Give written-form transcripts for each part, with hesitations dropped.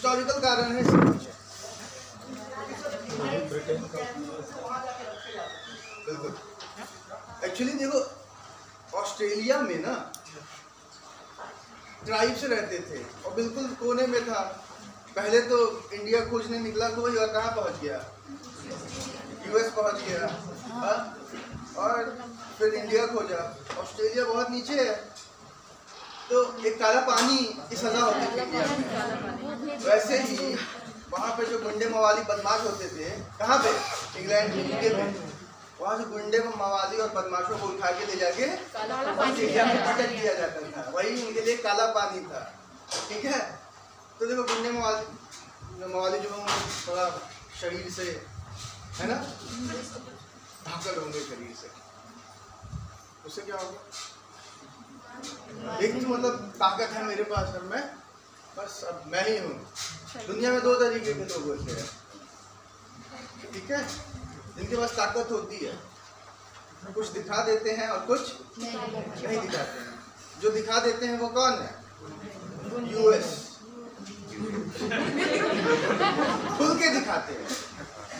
Historical कारण है इसके पीछे। बिल्कुल। एक्चुअली देखो, ऑस्ट्रेलिया में ना ट्राइब्स रहते थे और बिल्कुल कोने में था। पहले तो इंडिया खोजने निकला कोई और कहाँ पहुँच गया, यूएस पहुँच गया। हाँ, और फिर इंडिया खोजा। ऑस्ट्रेलिया बहुत नीचे है, तो एक काला पानी की सजा होती थी इंडिया में। वैसे ही वहाँ पे जो गुंडे मवाली बदमाश होते थे, कहाँ पे, इंग्लैंड में, यूके में, वहाँ से गुंडे मवाली और बदमाशों को उठा के ले जाके इंडिया में पटक दिया जाता था। वही उनके लिए काला पानी था। ठीक है, तो देखो गुंडे मवाली जो थोड़ा शरीर से है ना धाकड़ होंगे शरीर से, उससे क्या होगा, एक तो मतलब ताकत है मेरे पास और मैं बस अब मैं ही हूँ। दुनिया में दो तरीके के लोग होते हैं, ठीक है, जिनके पास ताकत होती है, कुछ दिखा देते हैं और कुछ नहीं दिखाते हैं। जो दिखा देते हैं वो कौन है, यूएस। खुल के दिखाते हैं,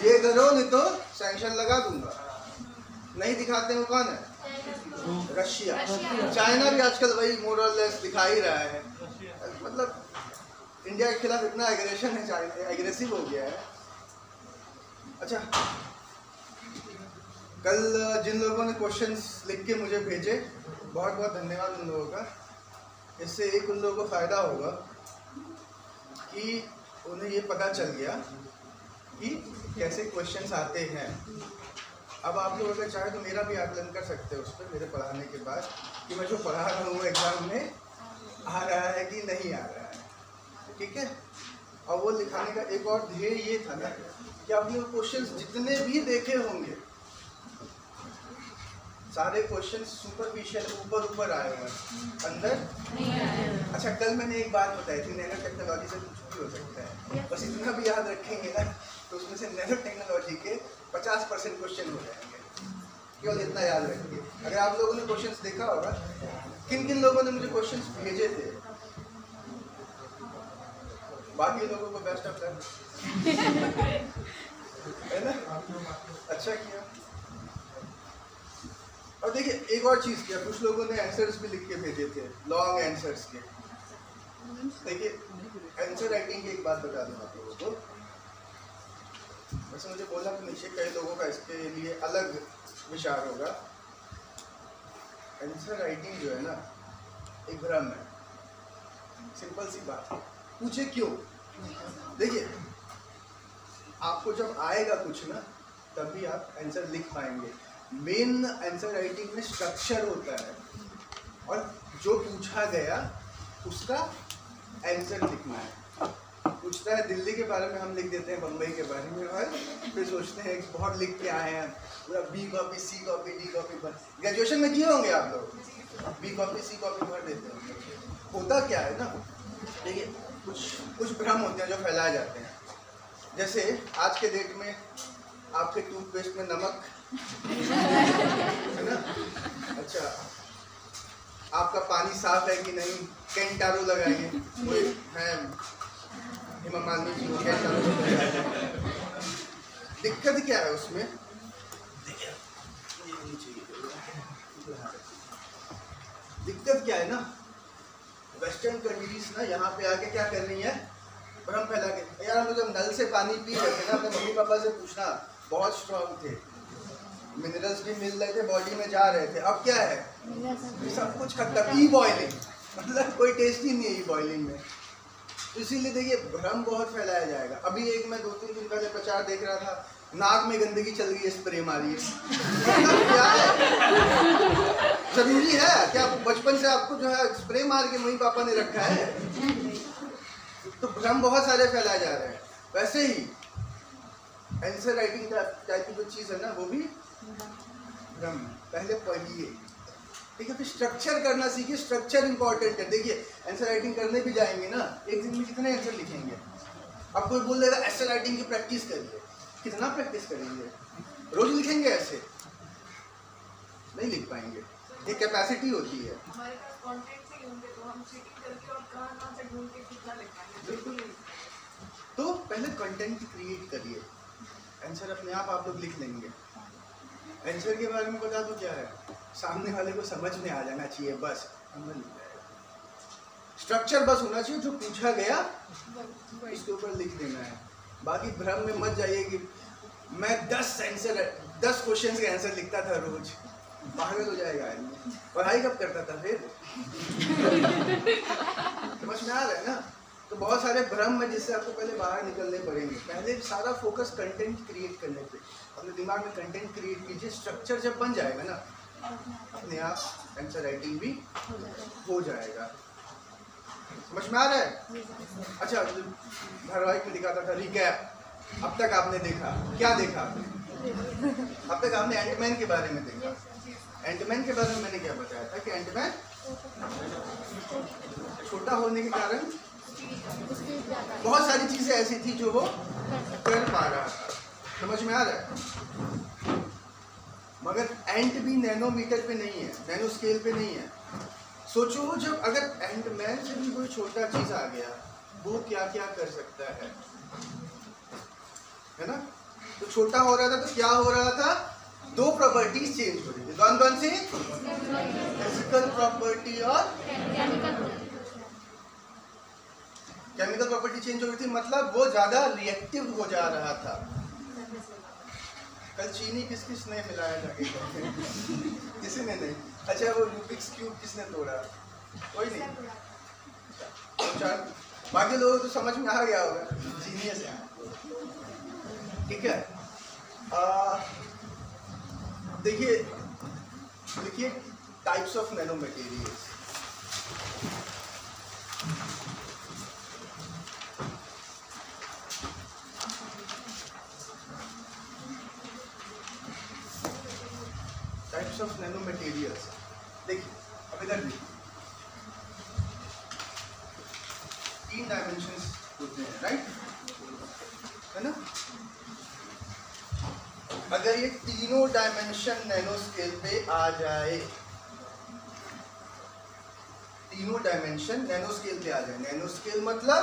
ये करो नहीं तो सैंक्शन लगा दूंगा। नहीं दिखाते हैं वो कौन है, रशिया। चाइना भी आजकल वही मोर और लेस दिखा ही रहा है। मतलब इंडिया के खिलाफ इतना एग्रेशन है, चाइना एग्रेसिव हो गया है। अच्छा, कल जिन लोगों ने क्वेश्चंस लिख के मुझे भेजे, बहुत बहुत धन्यवाद उन लोगों का। इससे एक उन लोगों को फ़ायदा होगा कि उन्हें ये पता चल गया कि कैसे क्वेश्चंस आते हैं। अब आप लोग अगर चाहे तो मेरा भी आकलन कर सकते हैं उस पर, मेरे पढ़ाने के बाद, कि मैं जो पढ़ा रहा हूँ एग्ज़ाम में आ रहा है कि नहीं आ रहा है। ठीक है, और वो लिखाने का एक और ध्येय ये था ना कि आपने क्वेश्चंस जितने भी देखे होंगे, सारे क्वेश्चन सुपरफिशियल ऊपर आए हुए हैं, अंदर नहीं आए। अच्छा, कल मैंने एक बात बताई थी, नैनो टेक्नोलॉजी से कुछ भी हो सकता है। बस इतना भी याद रखेंगे ना तो उसमें से नैनो टेक्नोलॉजी के 50% क्वेश्चन हो जाएंगे। केवल इतना याद रखिए। अगर आप लोगों ने क्वेश्चंस देखा होगा, किन किन लोगों ने मुझे क्वेश्चंस भेजे थे, बाकी लोगों को बेस्ट ऑफ लक, है ना, अच्छा किया। और देखिए एक और चीज़ किया, कुछ लोगों ने आंसर्स भी लिख के भेजे थे, लॉन्ग आंसर्स के। देखिए आंसर राइटिंग की एक बात बता दूँ आप लोगों को। वैसे मुझे बोलना तो नीचे, कई लोगों का इसके लिए अलग विचार होगा। आंसर राइटिंग जो है ना, एक भ्रम है। सिंपल सी बात, पूछे क्यों। देखिए आपको जब आएगा कुछ ना, तभी आप आंसर लिख पाएंगे। मेन आंसर राइटिंग में स्ट्रक्चर होता है, और जो पूछा गया उसका आंसर लिखना है। पूछता है दिल्ली के बारे में, हम लिख देते हैं बम्बई के बारे में, और फिर सोचते हैं बहुत लिख के आए हैं, पूरा बी कॉपी, सी कॉपी, डी कॉपी भर। ग्रेजुएशन में किए होंगे आप लोग, बी कॉपी, सी कॉपी भर देते होंगे। होता क्या है ना, देखिए कुछ भ्रम होते हैं जो फैलाए जाते हैं। जैसे आज के डेट में आपके टूथपेस्ट में नमक है ना, अच्छा आपका पानी साफ है कि नहीं, कैंटारो लगाइए, वो है हेमा मालिनी जी, कैंटारो लगाइए। दिक्कत क्या है उसमें, दिक्कत क्या है ना, वेस्टर्न कंट्रीज ना यहाँ पे आके क्या कर रही है, भ्रम फैला के। यार हम लोग जब नल से पानी पी रहे थे ना, अपने मम्मी पापा से पूछना, बहुत स्ट्रांग थे, मिनरल्स भी मिल रहे थे, बॉडी में जा रहे थे। अब क्या है, सब कुछ खत्म, ई बॉइलिंग, मतलब कोई टेस्ट ही नहीं है ई बॉइलिंग में। तो इसीलिए देखिए भ्रम बहुत फैलाया जाएगा। अभी एक मैं 2-3 दिन पहले प्रचार देख रहा था, नाक में गंदगी चल गई है, स्प्रे मारिए। क्या है, जरूरी है क्या? बचपन से आपको जो है स्प्रे मार के मम्मी पापा ने रखा है। तो भ्रम बहुत सारे फैलाए जा रहे हैं। वैसे ही आंसर राइटिंग टाइप की जो चीज़ है ना, वो भी भ्रम। पहले पढ़िए, ठीक है, फिर स्ट्रक्चर करना सीखिए। स्ट्रक्चर इंपॉर्टेंट है। देखिए आंसर राइटिंग करने भी जाएंगे ना, एक दिन में कितने आंसर लिखेंगे? अब कोई बोल देगा आंसर राइटिंग की प्रैक्टिस करिए, कितना प्रैक्टिस करेंगे? रोज लिखेंगे ऐसे नहीं लिख पाएंगे, ये कैपेसिटी होती है। हमारे पास कंटेंट ही होंगे तो हम चीटिंग करके और कहां से ढूंढ के कितना लिख पाएंगे? बिल्कुल नहीं। पहले कंटेंट क्रिएट करिए, आंसर अपने आप लोग लिख लेंगे। आंसर के बारे में बता दो क्या है, सामने वाले को समझ में आ जाना चाहिए, बस अमल हो जाएगा। स्ट्रक्चर बस होना चाहिए, जो पूछा गया उसके ऊपर लिख देना है। बाकी भ्रम में मत जाइए कि मैं 10 क्वेश्चन के आंसर लिखता था रोज, पागल हो जाएगा आदमी। पढ़ाई कब करता था फिर? समझ में आ रहा है ना? तो बहुत सारे भ्रम में जिससे आपको पहले बाहर निकलने पड़ेंगे। पहले सारा फोकस कंटेंट क्रिएट करने पे, अपने दिमाग में कंटेंट क्रिएट कीजिए। स्ट्रक्चर जब बन जाएगा ना, अपने आप आंसर राइटिंग भी हो जाएगा। समझ में आ रहा है? अच्छा, धारावाहिक में दिखाता था रिकैप। अब तक आपने देखा, क्या देखा आपने? अब तक आपने एंटमैन के बारे में देखा। एंटमैन के बारे में मैंने क्या बताया था कि एंटमैन छोटा होने के कारण बहुत सारी चीजें ऐसी थी जो वो कर पा रहा था। समझ में आ रहा है? मगर एंट भी नैनोमीटर पे नहीं है, नैनो स्केल पे नहीं है। सोचो, जब अगर एंटमैन से भी कोई छोटा चीज आ गया, वो क्या क्या कर सकता है ना? तो छोटा हो रहा था तो क्या हो रहा था? 2 प्रॉपर्टीज चेंज हो रही थी। कौन कौन सी? फिजिकल प्रॉपर्टी और केमिकल प्रॉपर्टी चेंज हो रही थी। मतलब वो ज्यादा रिएक्टिव हो जा रहा था। कल चीनी किस किस ने मिलाया जाके? किसी ने नहीं। अच्छा, वो रूबिक्स क्यूब किसने तोड़ा? कोई नहीं। बाकी लोगों को तो समझ में आ गया होगा, जीनियस है। ठीक है, देखिए types of nano materials. Types of nano materials देखिए, अब इधर देखिए, 3 डायमेंशंस होते हैं, राइट? है ना? अगर ये तीनों डायमेंशन नैनो स्केल पे आ जाए, तीनों डायमेंशन नैनो स्केल पे आ जाए। नैनो स्केल मतलब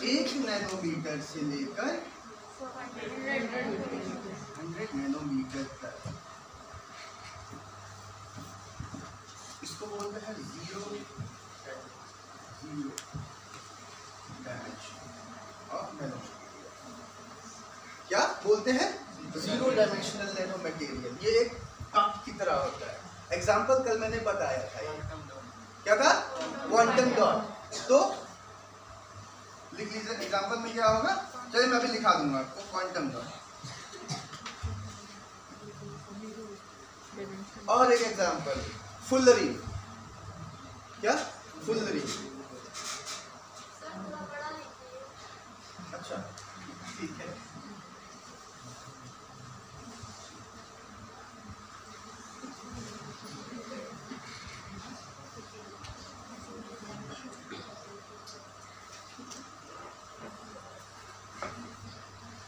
1 नैनोमीटर से लेकर 100 नैनोमीटर तक। इसको बोलते हैं जीरो डायमेंशन ऑफ नैनो। क्या बोलते हैं? Zero dimensional nano material. ये एक कप की तरह होता है। एग्जाम्पल कल मैंने बताया था, क्या था? Quantum dot. तो लिख लीजिए एग्जाम्पल में क्या होगा। चलिए मैं अभी लिखा दूंगा आपको, क्वांटम डॉट। और एक एग्जाम्पल, फुलरी। क्या? फुलरी। अच्छा, ठीक है।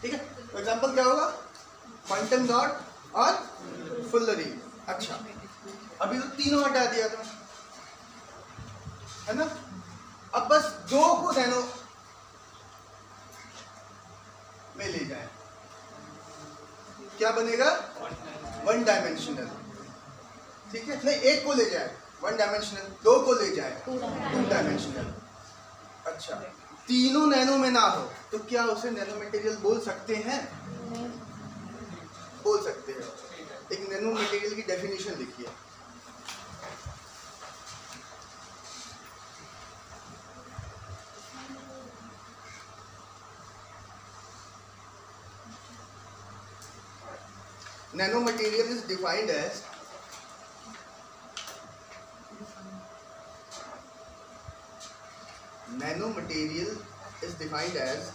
ठीक है, तो एग्जाम्पल क्या होगा? क्वांटम डॉट और फुलरी। अच्छा, अभी तो तीनों हटा दिया था, है ना? अब बस 2 को नैनो में ले जाए, क्या बनेगा? 1 डायमेंशनल। ठीक है, नहीं, 1 को ले जाए 1 डायमेंशनल, 2 को ले जाए 2 डायमेंशनल। अच्छा, तीनों नैनो में ना हो तो क्या उसे नैनो मटेरियल बोल सकते हैं? बोल सकते हैं। एक नैनो मटेरियल की डेफिनेशन लिखिए। Nanomaterial is defined as nanomaterial is defined as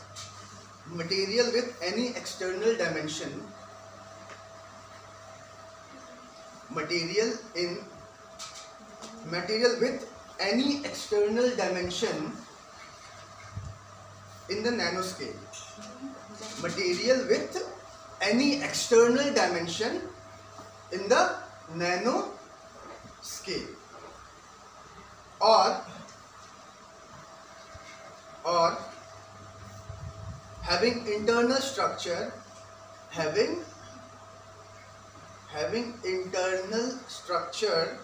material with any external dimension, material with any external dimension in the nanoscale. Material with any external dimension in the nanoscale, or having internal structure, having internal structure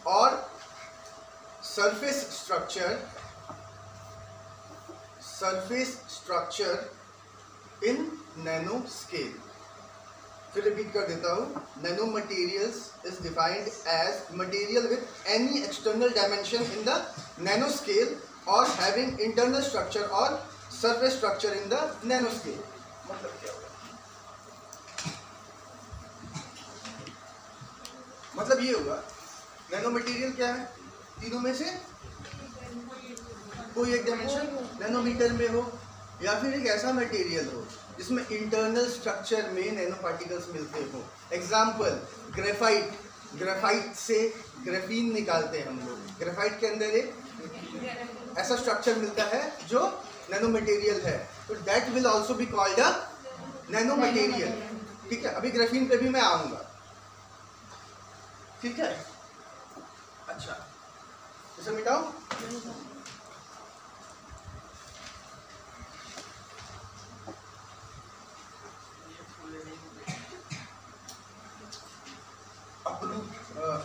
or surface structure in nano scale. फिर repeat कर देता हूँ, nanomaterials is defined as material with any external dimension in the nano scale और having internal structure और surface structure in the nano scale. मतलब क्या होगा? मतलब ये होगा, नैनो मटेरियल क्या है? तीनों में से कोई एक डायमेंशन नैनोमीटर में हो, या फिर एक ऐसा मटेरियल हो जिसमें इंटरनल स्ट्रक्चर में नैनो पार्टिकल्स मिलते हो। एग्जाम्पल, ग्रेफाइट से ग्रेफीन निकालते हैं हम लोग। ग्रेफाइट के अंदर एक ऐसा स्ट्रक्चर मिलता है जो नैनो मटेरियल है, तो that will also be called a nano material. ठीक है, अभी ग्रेफीन पे भी मैं आऊंगा। ठीक है, अच्छा इसे मिटाओ।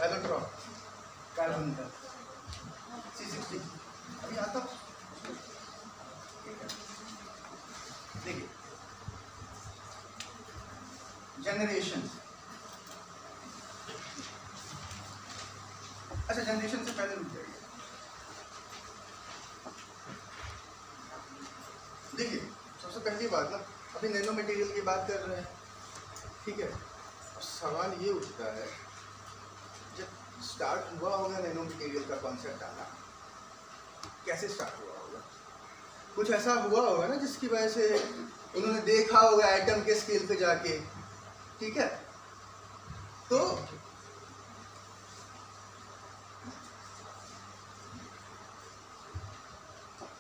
एलेक्ट्रॉन कार्बन का C60 अभी आता हूँ। देखिए, जनरेशन। अच्छा, जनरेशन से पहले रुक जाइए। देखिए, सबसे पहली बात ना, अभी नैनो मटेरियल की बात कर रहे हैं। ठीक है, सवाल ये उठता है, जब स्टार्ट हुआ होगा नैनो मटेरियल का कॉन्सेप्ट आना, कैसे स्टार्ट हुआ होगा? कुछ ऐसा हुआ होगा ना जिसकी वजह से उन्होंने देखा होगा एटम के स्केल पे जाके। ठीक है, तो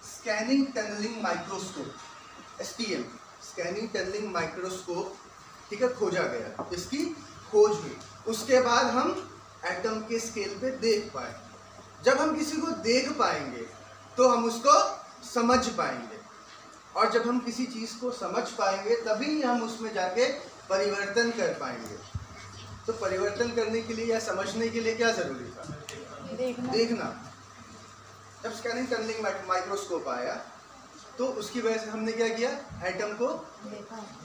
scanning tunnelling microscope, STM, scanning tunnelling microscope, ठीक है, खोजा गया। इसकी खोज हुई, उसके बाद हम एटम के स्केल पे देख पाए। जब हम किसी को देख पाएंगे तो हम उसको समझ पाएंगे, और जब हम किसी चीज़ को समझ पाएंगे तभी हम उसमें जाके परिवर्तन कर पाएंगे। तो परिवर्तन करने के लिए या समझने के लिए क्या जरूरी था? देखना। जब स्कैनिंग टनलिंग माइक्रोस्कोप आया तो उसकी वजह से हमने क्या किया? एटम को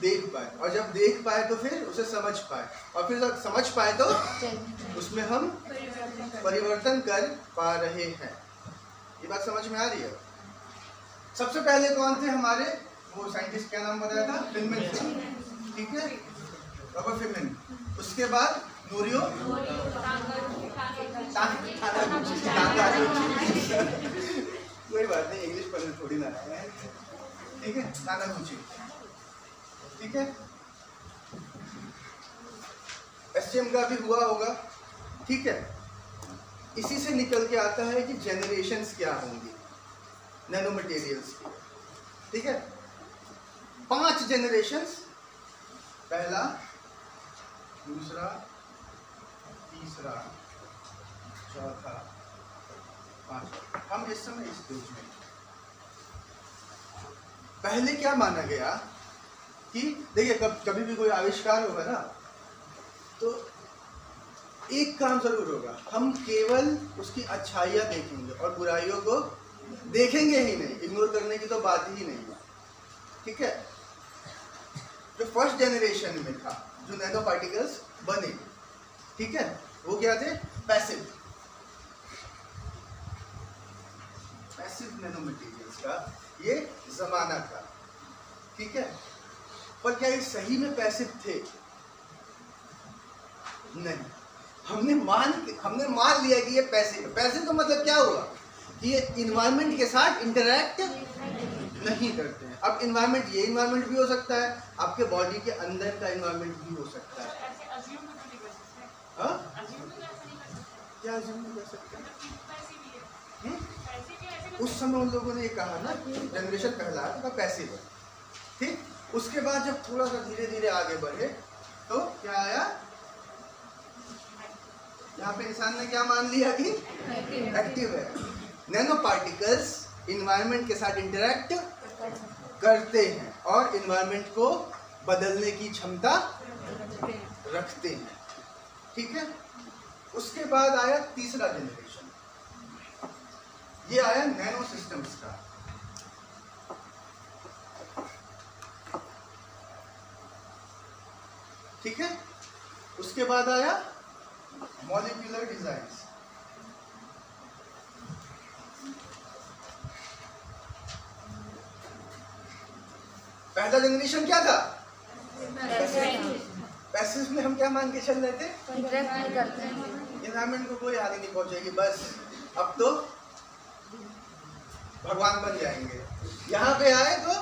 देख पाए, और जब देख पाए तो फिर उसे समझ पाए, और फिर जब समझ पाए तो उसमें हम परिवर्तन कर पा रहे हैं। ये बात समझ में आ रही है? सबसे पहले कौन थे हमारे वो साइंटिस्ट, क्या नाम बताया था? फिल्मन। ठीक है, रॉबर्ट फिल्मन। उसके बाद नोरियो कोई बात नहीं, इंग्लिश पढ़ने थोड़ी ना है। ठीक है, तानागुची। ठीक है, STM का भी हुआ होगा। ठीक है, इसी से निकल के आता है कि जनरेशंस क्या होंगी नैनो मटेरियल्स की। ठीक है, 5 जनरेशंस, पहला, दूसरा, तीसरा, चौथा, पांचवा। हम इस समय इस पेज में, पहले क्या माना गया कि देखिए, कभी भी कोई आविष्कार होगा ना, तो एक काम जरूर होगा, हम केवल उसकी अच्छाइयाँ देखेंगे और बुराइयों को देखेंगे ही नहीं। इग्नोर करने की तो बात ही नहीं है। ठीक है, जो फर्स्ट जनरेशन में था, जो नैनो पार्टिकल्स बने, ठीक है, वो क्या थे? पैसिव नैनो मटेरियल्स का ये जमाना था। ठीक है, पर क्या ये सही में पैसिव थे? नहीं। हमने मान लिया कि ये पैसिव। पैसिव तो मतलब क्या हुआ कि ये इन्वायरमेंट के साथ इंटरैक्ट नहीं करते हैं। अब इन्वायरमेंट, ये इन्वायरमेंट भी हो सकता है, आपके बॉडी के अंदर का इन्वायरमेंट भी हो सकता है। क्या अज्यूम नहीं कर सकते? उस समय उन लोगों ने ये कहा ना कि जनरेशन पहला तो पैसिव है। ठीक, उसके बाद जब थोड़ा सा धीरे धीरे आगे बढ़े तो क्या आया? यहाँ पे इंसान ने क्या मान लिया कि एक्टिव है। नैनो पार्टिकल्स इन्वायरमेंट के साथ इंटरेक्ट करते हैं और इन्वायरमेंट को बदलने की क्षमता रखते हैं। ठीक है, उसके बाद आया तीसरा जनरेशन, ये आया नैनो सिस्टम्स का। ठीक है, उसके बाद आया मॉलिक्यूलर डिजाइन। पहला जनरेशन क्या था? पैसिव में हम क्या मान के चल रहे थे? इन्वायरमेंट को कोई हानि नहीं पहुंचेगी, बस अब तो भगवान बन जाएंगे। यहाँ पे आए तो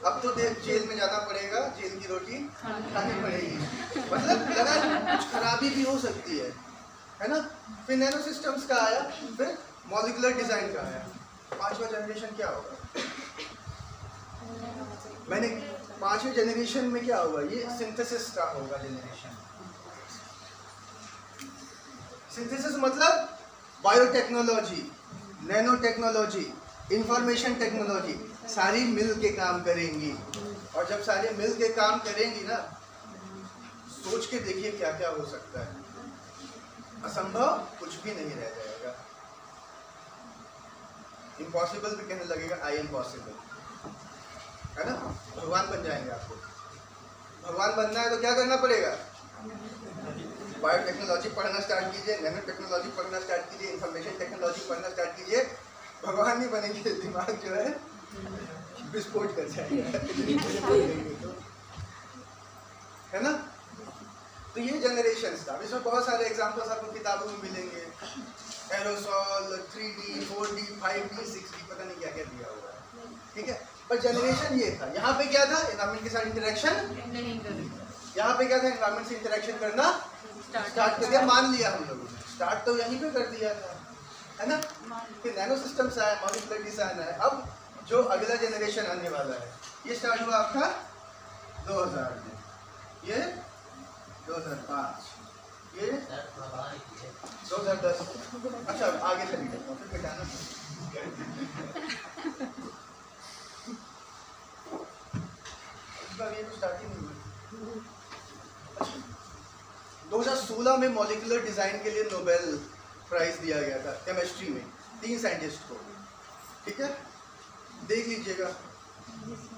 अब तो जेल में जाना पड़ेगा, जेल की रोटी खानी पड़ेगी, मतलब लगा कुछ खराबी भी हो सकती है ना। फिर नैनो सिस्टम्स का आया, फिर मॉलिक्यूलर डिजाइन का आया। पांचवा जनरेशन क्या होगा? मैंने पांचवें जनरेशन में क्या होगा? ये सिंथेसिस का होगा जनरेशन। सिंथेसिस मतलब biotechnology, nano technology, information technology सारी मिल के काम करेंगी। और जब सारे मिल के काम करेंगी ना, सोच के देखिए क्या क्या हो सकता है। असंभव कुछ भी नहीं रह जाएगा। इम्पॉसिबल भी कहने लगेगा आई एम पॉसिबल, है ना। भगवान बन जाएंगे आपको। भगवान बनना है तो क्या करना पड़ेगा? बायोटेक्नोलॉजी पढ़ना स्टार्ट कीजिए, नैनो टेक्नोलॉजी पढ़ना स्टार्ट कीजिए, इंफॉर्मेशन टेक्नोलॉजी पढ़ना स्टार्ट कीजिए। भगवान नहीं बनेंगे, दिमाग जो है विस्फोट कर जाएगा, है ना। तो ये जनरेशंस था। इसमें बहुत सारे एग्जांपल्स आपको किताबों में मिलेंगे। Aerosol, 3D, 4D, 5D, 6D, पता नहीं क्या क्या दिया हुआ है। ठीक है, पर जनरेशन ये था। यहाँ पे क्या था? एनवायरमेंट के साथ इंटरेक्शन। यहाँ पे क्या था? एनवायरमेंट से इंटरेक्शन करना स्टार्ट कर दिया। मान लिया हम लोगों ने, स्टार्ट तो यहीं पे कर दिया था, है ना। फिर नैनो सिस्टम्स आया, मॉलिक्यूलर डिजाइन आया। अब जो अगला जनरेशन आने वाला है, ये स्टार्ट हुआ आपका 2000 में, ये 2005, ये 2010। अच्छा आगे चलिए, फिर मिटाना। 2016 में मॉलिक्यूलर डिजाइन के लिए नोबेल प्राइज दिया गया था केमिस्ट्री में 3 साइंटिस्ट को। ठीक है, देख लीजिएगा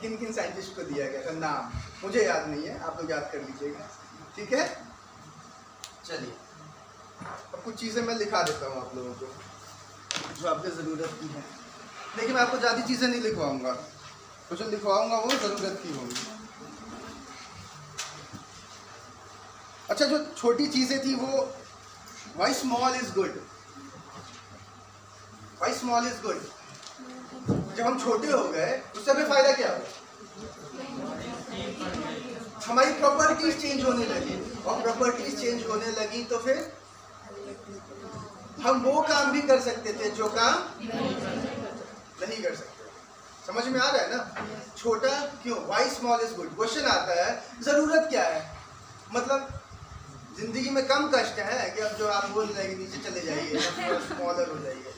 किन किन साइंटिस्ट को दिया गया था। नाम मुझे याद नहीं है, आप लोग याद कर लीजिएगा। ठीक है, चलिए अब कुछ चीज़ें मैं लिखा देता हूँ आप लोगों को जो आपको ज़रूरत की है। लेकिन मैं आपको ज़्यादा चीज़ें नहीं लिखवाऊँगा, तो जो लिखवाऊँगा वो ज़रूरत की होंगी। अच्छा, जो छोटी चीज़ें थी वो why small is good, why small is good. जब हम छोटे हो गए उससे हमें फायदा क्या हुआ? हमारी प्रॉपर्टीज चेंज होने लगी, और प्रॉपर्टीज चेंज होने लगी तो फिर हम वो काम भी कर सकते थे जो काम नहीं कर सकते। समझ में आ रहा है ना? छोटा क्यों? Why small is good. Question आता है जरूरत क्या है? मतलब जिंदगी में कम कष्ट है कि अब जो आप बोल रहे हैं नीचे चले जाइए, स्मॉलर हो जाइए,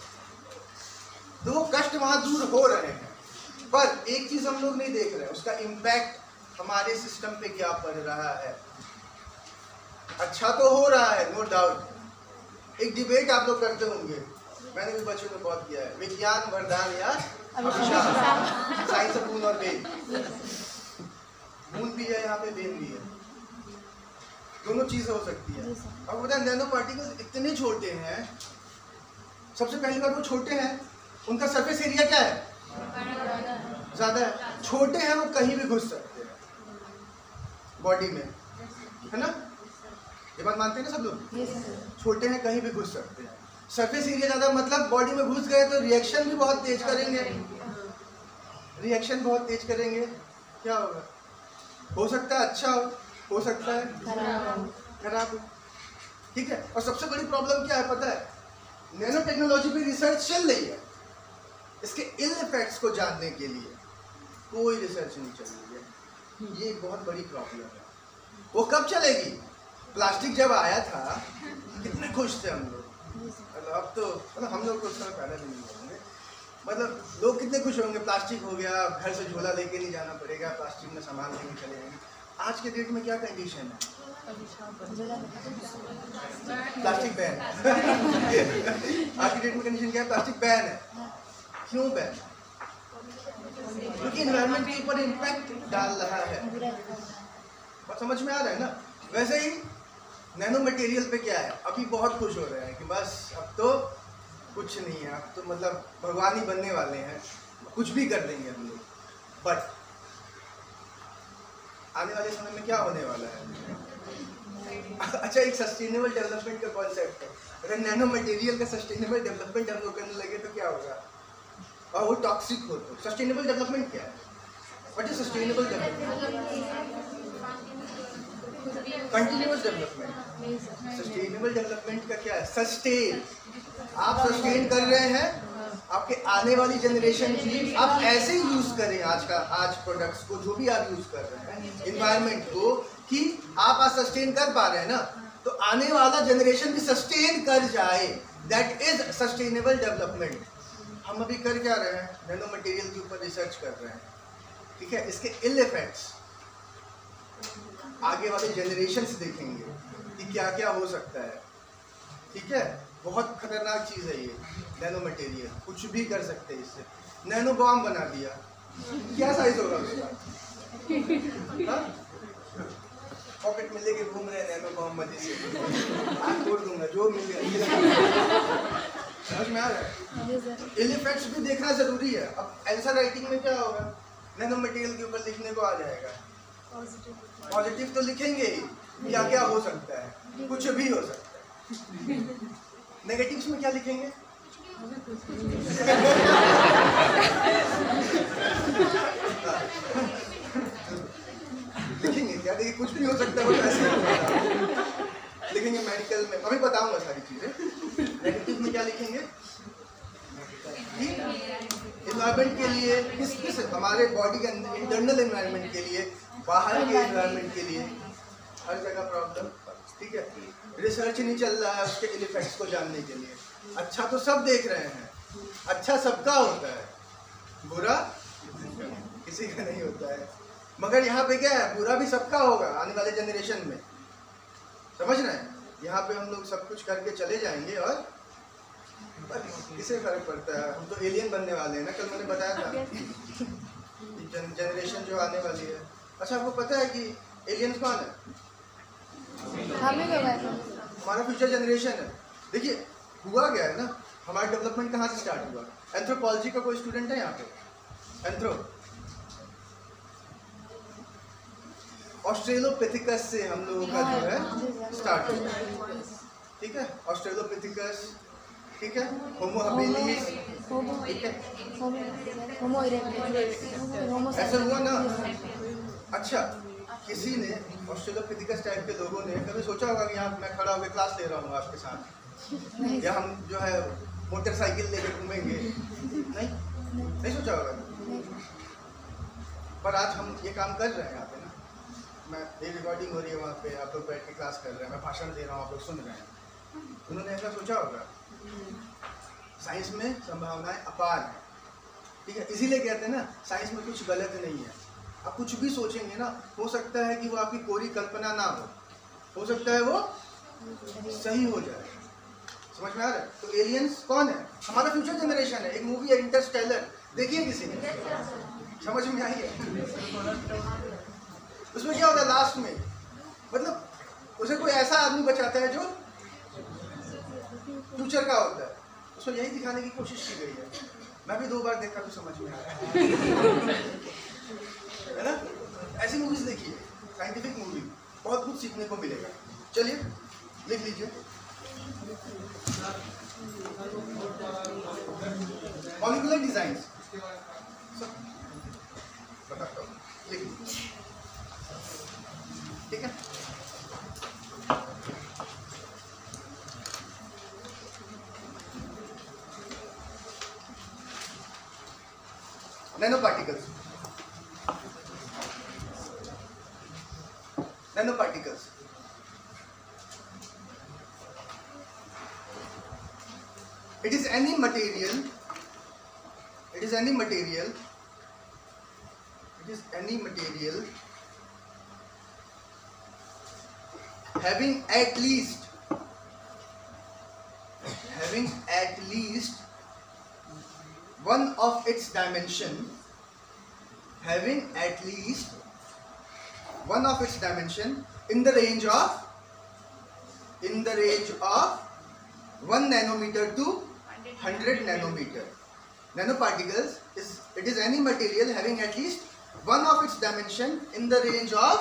तो वो कष्ट वहां दूर हो रहे हैं। पर एक चीज हम लोग नहीं देख रहे हैं, उसका इम्पैक्ट हमारे सिस्टम पे क्या पड़ रहा है। अच्छा तो हो रहा है, नो डाउट। एक डिबेट आप लोग करते होंगे, मैंने भी बच्चों में बहुत किया है, विज्ञान वरदान या अभिशाप। साइंस बूंद और बेन, बूंद भी है यहाँ पे, बेन भी है, दोनों चीजें हो सकती है। अब बताएं, नैनो पार्टिकल्स इतने छोटे हैं। सबसे पहली बात, वो छोटे हैं, उनका सरफेस एरिया क्या है? ज्यादा है। छोटे हैं, वो कहीं भी घुस सकते हैं बॉडी में, है ना। ये बात मानते हैं ना सब लोग? छोटे हैं, कहीं भी घुस सकते हैं। सरफेस एरिया ज्यादा मतलब बॉडी में घुस गए तो रिएक्शन भी बहुत तेज करेंगे। रिएक्शन बहुत तेज करेंगे, क्या होगा? हो सकता है अच्छा हो सकता है खराब हो। ठीक है, और सबसे बड़ी प्रॉब्लम क्या है पता है? नैनो टेक्नोलॉजी पे रिसर्च चल रही है, इसके इल इफेक्ट्स को जानने के लिए कोई रिसर्च नहीं चल रही है। ये एक बहुत बड़ी प्रॉब्लम है। वो कब चलेगी? प्लास्टिक जब आया था कितने खुश थे हम लोग, अब तो मतलब हम लोग को उसका पहले भी नहीं बोलेंगे, मतलब लोग कितने खुश होंगे, प्लास्टिक हो गया, घर से झोला लेके नहीं जाना पड़ेगा, प्लास्टिक में सामान लेके चले जाएंगे। आज के डेट में क्या कंडीशन है? प्लास्टिक बैन आज की डेट में कंडीशन क्या है? प्लास्टिक बैन है। क्यों बैन? क्योंकि एनवायरनमेंट के ऊपर इम्पैक्ट डाल रहा है। बात समझ में आ रहा है ना? वैसे ही नैनो मटेरियल पे क्या है, अभी बहुत खुश हो रहे हैं कि बस अब तो कुछ नहीं है, अब तो मतलब भगवान ही बनने वाले हैं, कुछ भी कर देंगे हम लोग। बट आने वाले समय में क्या होने वाला है? अच्छा, एक सस्टेनेबल डेवलपमेंट का कॉन्सेप्ट है। अगर नैनो मटेरियल का सस्टेनेबल डेवलपमेंट हम लोग करने लगे तो क्या होगा? और वो टॉक्सिक हो तो सस्टेनेबल डेवलपमेंट क्या है? What is sustainable development? Continuous development. Sustainable development का क्या है? सस्टेन। आप सस्टेन कर रहे हैं, आपके आने वाली जनरेशन भी आप ऐसे ही यूज करें आज प्रोडक्ट्स को, जो भी आप यूज कर रहे हैं, इन्वायरमेंट को, कि आप आज सस्टेन कर पा रहे हैं ना, तो आने वाला जनरेशन भी सस्टेन कर जाए। That is sustainable development. हम अभी कर क्या रहे हैं? नैनो मटेरियल के ऊपर रिसर्च कर रहे हैं, ठीक है? इसके इल इफेक्ट्स आगे वाले जनरेशन्स देखेंगे कि क्या क्या हो सकता है, ठीक है? बहुत खतरनाक चीज़ है ये नैनो मटेरियल, कुछ भी कर सकते हैं इससे। नैनो बॉम्ब बना दिया, क्या साइज होगा उसका? पॉकेट में लेके घूम रहे हैं नैनो बॉम्ब मजे से, हाथ तोड़ दूंगा जो मिल गया। समझ में आ रहा है? इल इफेक्ट्स भी देखना जरूरी है। अब आंसर राइटिंग में क्या होगा? नैनो मटेरियल के ऊपर लिखने को आ जाएगा, पॉजिटिव तो लिखेंगे ही, क्या क्या हो सकता है, कुछ भी हो सकता है। नेगेटिव्स में क्या लिखेंगे? लिखेंगे क्या? देखिए, कुछ भी हो सकता है, ऐसे लिखेंगे मेडिकल में, अभी बताऊंगा सारी चीजें। नेगेटिव में क्या लिखेंगे? इन्वायरमेंट के लिए, किस हमारे बॉडी के इंटरनल इन्वायरमेंट के लिए, बाहर के इन्वायरमेंट के लिए, हर जगह प्रॉब्लम, ठीक है? रिसर्च नहीं चल रहा है उसके इफेक्ट्स को जानने के लिए। अच्छा तो सब देख रहे हैं, अच्छा सबका होता है, बुरा किसी का नहीं होता है। मगर यहाँ पे क्या है? बुरा भी सबका होगा आने वाले जनरेशन में, समझ रहे हैं? यहाँ पे हम लोग सब कुछ करके चले जाएंगे और किसे फर्क पड़ता है? हम तो एलियन बनने वाले हैं ना, कल मैंने बताया था जनरेशन जो आने वाली है। अच्छा, आपको पता है कि एलियंस कौन है? हमारा फ्यूचर जनरेशन है। देखिए, हुआ क्या है ना, हमारा डेवलपमेंट कहाँ से स्टार्ट हुआ? एंथ्रोपोलॉजी का कोई स्टूडेंट है यहाँ पे? एंथ्रो ऑस्ट्रेलोपिथेकस से हम लोगों का जो है स्टार्ट हुआ, ठीक है? ऑस्ट्रेलोपिथेकस, ठीक है? होमो हबिलिस, ठीक है? ऐसा हुआ ना? अच्छा, किसी ने ऑस्ट्रेलोपिथेकस टाइप के लोगों ने कभी सोचा होगा कि यहाँ मैं खड़ा होकर क्लास ले रहा हूँ आपके साथ, या हम जो है मोटरसाइकिल लेकर घूमेंगे? नहीं सोचा होगा। पर आज हम ये काम कर रहे हैं यहाँ पे ना, मैं ये रिकॉर्डिंग हो रही है, वहाँ पे आप लोग बैठ के क्लास कर रहे हैं, मैं भाषण दे रहा हूँ, आप लोग सुन रहे हैं। उन्होंने ऐसा सोचा होगा? साइंस में संभावनाएं अपार हैं, ठीक है? इसीलिए कहते हैं ना, साइंस में कुछ गलत नहीं है। आप कुछ भी सोचेंगे ना, हो सकता है कि वो आपकी कोरी कल्पना ना हो सकता है वो सही हो जाए। समझ में आ रहा है? तो एलियंस कौन है? हमारा फ्यूचर जनरेशन है। एक मूवी है इंटरस्टेलर, देखिए किसी ने? समझ में आई है? उसमें क्या होता है लास्ट में? मतलब उसे कोई ऐसा आदमी बचाता है जो फ्यूचर का होता है। उसको यही दिखाने की कोशिश की गई है। मैं भी 2 बार देखा तो समझ में आया है ना? ऐसी मूवीज देखिए, साइंटिफिक मूवी, बहुत कुछ सीखने को मिलेगा। चलिए लिख लीजिए, मॉलिक्यूलर डिजाइन बताता हूँ, लिख लीजिए, ठीक है? Nano particles, nano particles it is any material is any material, it is any material having at least one of its dimension, having at least one of its dimension in the range of 1 nanometer to 100 nanometer. Nanoparticles it is any material having at least one of its dimension in the range of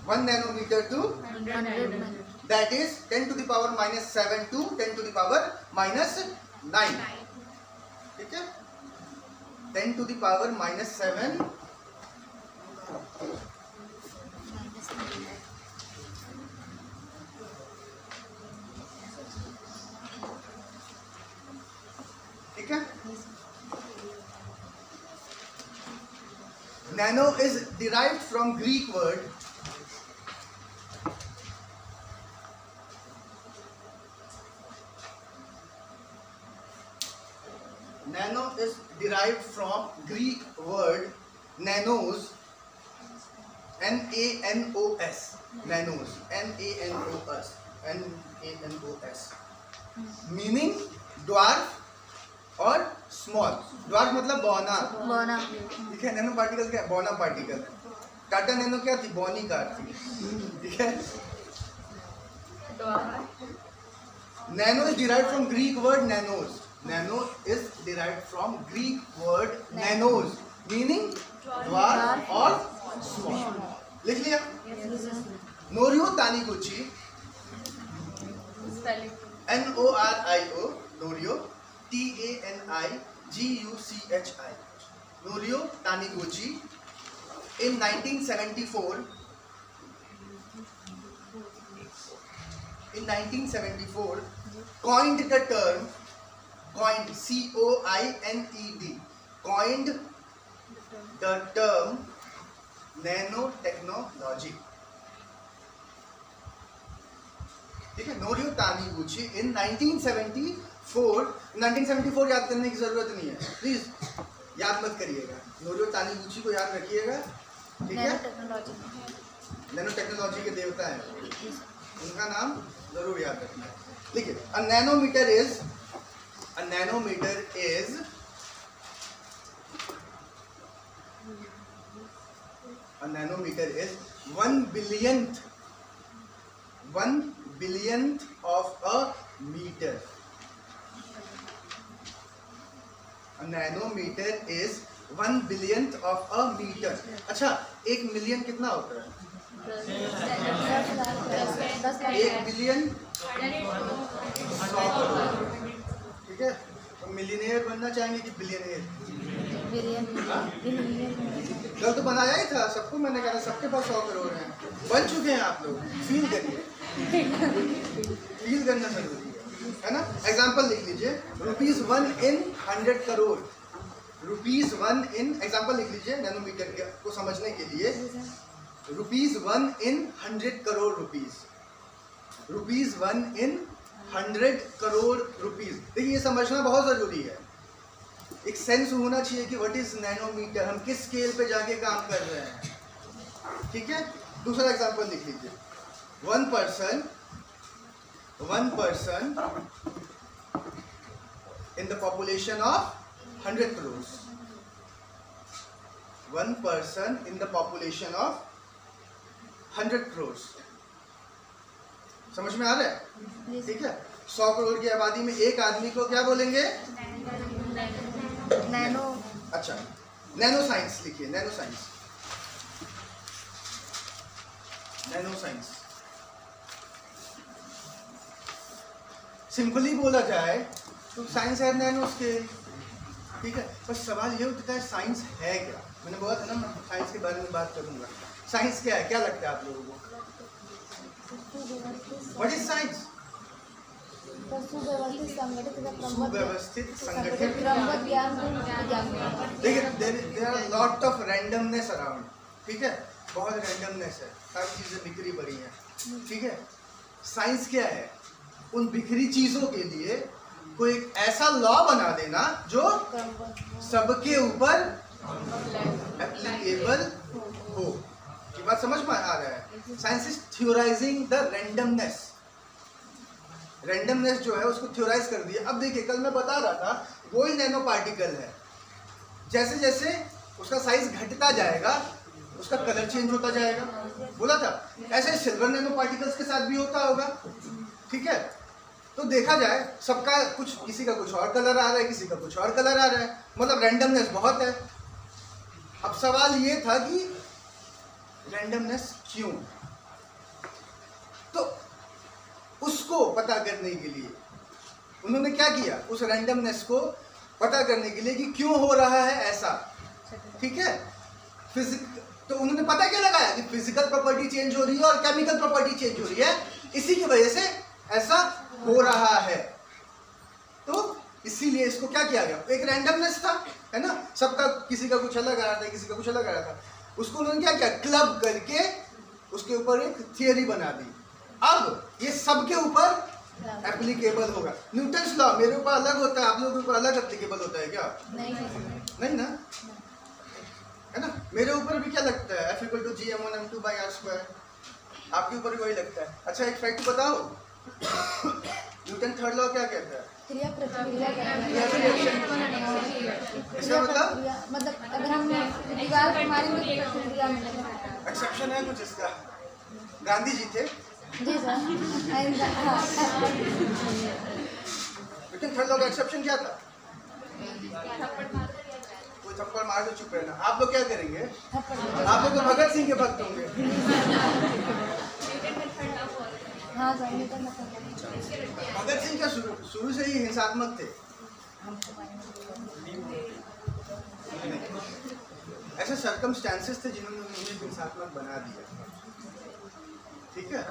1 nanometer to 100. that is 10 to the power minus 7 to 10 to the power minus 9. ठीक है, 10 to the power minus 7 ठीक है. Nano is derived from Greek word nanos, N-A-N-O-S, nanos, N-A-N-O-S, meaning dwarf और small. Dwarf मतलब बौना. ठीक है. Nano particle क्या है? बौना पार्टिकल. टाटा नैनो क्या थी? बौनी कार थी. ठीक है. Nano is derived from Greek word nanos. Nano is derived from Greek word nanos meaning dwarf और स्मॉल. लिख लिया? नोरियो तानीगुची, N-O-R-I-O, नोरियो, T-A-N-I-G-U-C-H-I, Norio Taniguchi, in 1974 coined the term, C-O-I-N-E-D, coined the term nanotechnology. ठीक है. नोरियो तानीगुची in 1974 याद करने की जरूरत नहीं है, प्लीज याद मत करिएगा. नोरियो तानीगुची को याद रखिएगा. ठीक है. नैनो टेक्नोलॉजी के देवता हैं, उनका नाम जरूर याद रखना है. ठीक है. A nanometer is 1 billionth of a meter. A nanometer is 1 billionth of a meter. अच्छा, 1 मिलियन कितना होता है? 1 बिलियन 100 करोड़. ठीक है. तो मिलियनेयर बनना चाहेंगे कि बिलियनेयर? कल तो बनाया ही था सबको. मैंने कहा सबके पास 100 करोड़ हैं. बन चुके हैं आप लोग. फील करिए. फील करना जरूरी है ना. एग्जाम्पल लिख लीजिए. ₹1 in 100 करोड़. ₹1 in, एग्जाम्पल लिख लीजिए नैनोमीटर को समझने के लिए. ₹1 in 100 crore rupees. ₹1 in 100 crore rupees. देखिए ये समझना बहुत जरूरी है. एक सेंस होना चाहिए कि व्हाट इज नैनोमीटर, हम किस स्केल पे जाके काम कर रहे हैं. ठीक है. दूसरा एग्जाम्पल लिख लीजिए. one person in the population of 100 crores. One person in the population of 100 crores. समझ में आ रहा है? ठीक है. 100 करोड़ की आबादी में एक आदमी को क्या बोलेंगे? नैनो. अच्छा, नैनो साइंस लिखिए. नैनो साइंस सिंपली बोला जाए तो साइंस है नैनो स्केल. ठीक है. बस सवाल ये उठता है साइंस है क्या. मैंने बोला था ना मैं साइंस के बारे में बात करूंगा. साइंस क्या है? क्या लगता है आप लोगों को? What is science? सुव्यवस्थित संगठित. देखिए there are lot of randomness around. ठीक है. बहुत रैंडमनेस है. सारी चीजें बिखरी पड़ी हैं. ठीक है. साइंस क्या है? उन बिखरी चीजों के लिए कोई एक ऐसा लॉ बना देना जो सबके ऊपर एप्लीकेबल हो। ये बात समझ में आ रहा है? Science is theorising the randomness. Randomness जो है उसको थ्योराइज कर दिया। अब देखिए, कल मैं बता रहा था कोई नैनो पार्टिकल है, जैसे जैसे उसका साइज घटता जाएगा उसका कलर चेंज होता जाएगा, बोला था। ऐसे सिल्वर नैनो पार्टिकल्स के साथ भी होता होगा, ठीक है? तो देखा जाए सबका कुछ, किसी का कुछ और कलर आ रहा है, किसी का कुछ और कलर आ रहा है, मतलब रैंडमनेस बहुत है। अब सवाल ये था कि रैंडमनेस क्यों? तो उसको पता करने के लिए उन्होंने क्या किया, उस रैंडमनेस को पता करने के लिए कि क्यों हो रहा है ऐसा, ठीक है? तो उन्होंने पता क्या लगाया कि फिजिकल प्रॉपर्टी चेंज हो रही है और केमिकल प्रॉपर्टी चेंज हो रही है, इसी की वजह से ऐसा हो रहा है। तो इसीलिए इसको क्या किया गया, एक रैंडमनेस था, है ना? सबका, किसी का कुछ अलग आ रहा था, किसी का कुछ अलग आ रहा था, उसको उन्होंने क्या किया, क्लब करके उसके ऊपर एक थियरी बना दी। अब ये सबके ऊपर एप्लीकेबल होगा। न्यूटन्स लॉ मेरे ऊपर अलग होता है, आप लोगों के ऊपर अलग एप्लीकेबल होता है क्या? नहीं ना, है ना? मेरे ऊपर भी क्या लगता है, F=gm1m2/r²। आपके ऊपर भी वही लगता है। अच्छा, एक फैक्ट बताओ, न्यूटन थर्ड लॉ क्या कहता है? क्रिया प्रतिक्रिया इसका मतलब अगर हम दीवार पर मारेंगे तो प्रतिक्रिया मिलेगा। एक्सेप्शन है कुछ इसका? गांधी जी थे जी सर। न्यूटन थर्ड लॉ का एक्सेप्शन क्या था? कोई थप्पड़ मार दो, चुप रहना। आप लोग क्या करेंगे? आप लोग तो भगत सिंह के भक्त होंगे। हाँ सर, भगत सिंह क्या शुरू से ही हिंसात्मक थे? ऐसे सर्कमस्टेंसेस थे जिन्होंने उन्हें हिंसात्मक बना दिया, ठीक है?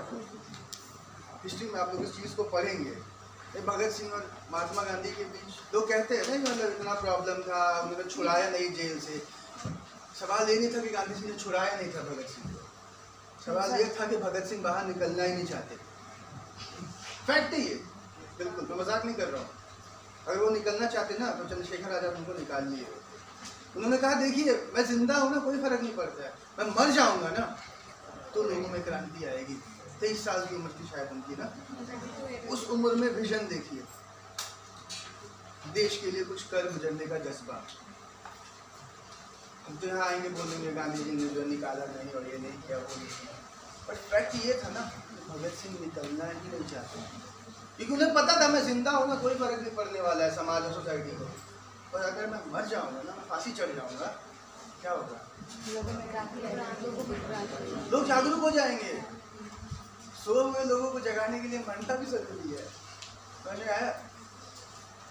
हिस्ट्री में आप लोग इस चीज़ को पढ़ेंगे। भगत सिंह और महात्मा गांधी के बीच लोग कहते हैं ना, मतलब इतना प्रॉब्लम था, उन्होंने छुड़ाया नहीं जेल से। सवाल ये नहीं था कि गांधी जी ने छुड़ाया नहीं था भगत सिंह को, सवाल ये था कि भगत सिंह बाहर निकलना ही नहीं चाहते। फैक्ट है ये, बिल्कुल मैं मजाक नहीं कर रहा हूँ। अगर वो निकलना चाहते ना तो चंद्रशेखर आजाद उनको निकाल लिए। उन्होंने कहा देखिए मैं जिंदा हूँ ना, कोई फर्क नहीं पड़ता है, मैं मर जाऊँगा ना तो लोगों में क्रांति आएगी। 23 साल की उम्र थी शायद उनकी ना, उस उम्र में विजन देखिए, देश के लिए कुछ कर गुजरने का जज्बा। हम तो यहाँ आएंगे बोलेंगे गांधी जी ने जो निकाला नहीं और ये नहीं किया वो नहीं किया, बट फैक्ट ये था ना, भगत सिंह निकलना ही नहीं चाहते, क्योंकि उन्हें पता था मैं जिंदा हूँ ना, कोई फर्क नहीं पड़ने वाला है समाज और सोसाइटी को, पर अगर मैं मर जाऊँगा ना, मैं फांसी चढ़ जाऊँगा, क्या होगा? लोग जागरूक हो जाएंगे। सोए हुए लोगों को जगाने के लिए मरना भी जरूरी है, समझ आया?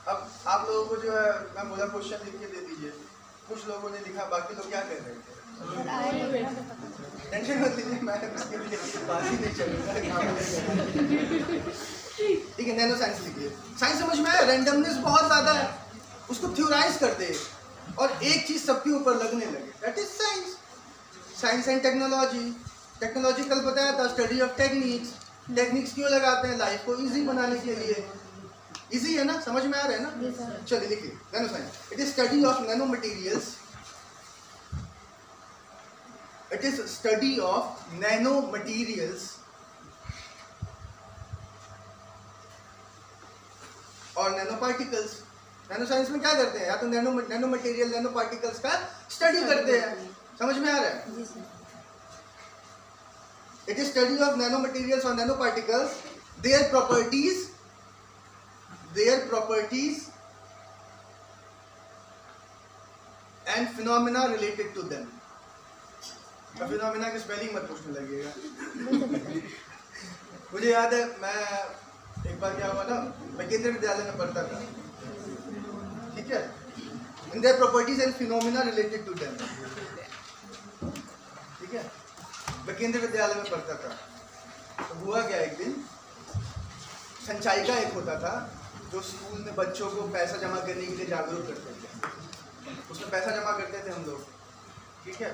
अब आप लोगों को जो है मैं बोला क्वेश्चन लिख के दे दीजिए, कुछ लोगों ने लिखा, बाकी लोग क्या कर रहे थे? टेंशन मत लीजिए, मैं इसके लिए बात ही नहीं चलूंगा। ठीक है, नैनो साइंस लिखिए। साइंस समझ में आया? रैंडमनेस बहुत ज़्यादा है, उसको थ्योराइज कर दे और एक चीज़ सबके ऊपर लगने लगे, that is science. Science and technology, technological बताया था, स्टडी ऑफ टेक्निक्स। टेक्निक्स क्यों लगाते हैं? लाइफ को इजी बनाने के लिए। इजी है ना, समझ में आ रहा है ना? चलिए लिखिए, nano science, it is study of nano materials, it is study of nano materials और नैनो पार्टिकल्स। नैनो साइंस में क्या करते हैं? या तो नैनो मटेरियल, नैनो पार्टिकल्स का स्टडी करते हैं, समझ में आ रहा है? It is study of nanomaterials or nanoparticles, their properties and phenomena related to them. अब phenomena की स्पेलिंग मत पूछने लगेगा। मुझे याद है, मैं एक बार क्या हुआ ना, मैं केंद्रीय विद्यालय में पढ़ता था, ठीक है? In their properties and phenomena related to them, ठीक है? मैं केंद्रीय विद्यालय में पढ़ता था, तो हुआ क्या, एक दिन संचायिका एक होता था जो स्कूल में बच्चों को पैसा जमा करने के लिए जागरूक करते थे, उसमें पैसा जमा करते थे हम लोग, ठीक है?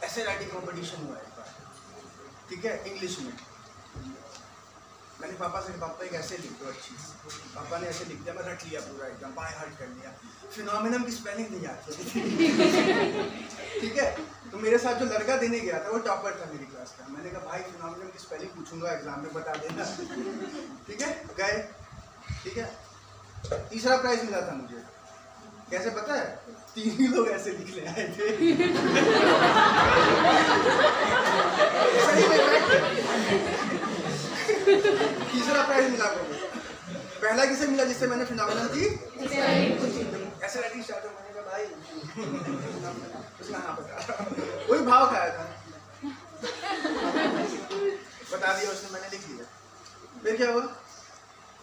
ऐसे राइटिंग कॉम्पिटिशन हुआ एक बार, ठीक है, इंग्लिश में। मैंने पापा से, पापा एक ऐसे लिख दो अच्छी। पापा ने ऐसे लिख दिया, मैं रट लिया पूरा एकदम, बाय हार्ट कर लिया। फिनोमिनन की स्पेलिंग नहीं आती। ठीक है, तो मेरे साथ जो लड़का देने गया था वो टॉपर था मेरी क्लास का। मैंने कहा भाई फिनोमिनन की स्पेलिंग पूछूंगा एग्जाम में, बता देना। ठीक है, गए। ठीक है, तीसरा प्राइज मिला था मुझे। कैसे पता है? 3 ही लोग ऐसे लिख ले आए थे। सही में तीसरा प्राइज मिला को। पहला किसे मिला? जिससे मैंने फिनोमिनन की ऐसे राइटिंग स्टार्ट हो। मैंने कहा भाई उसने हाँ बता, वही भाव खाया था, बता दिया उसने, मैंने लिख लिया। फिर क्या हुआ?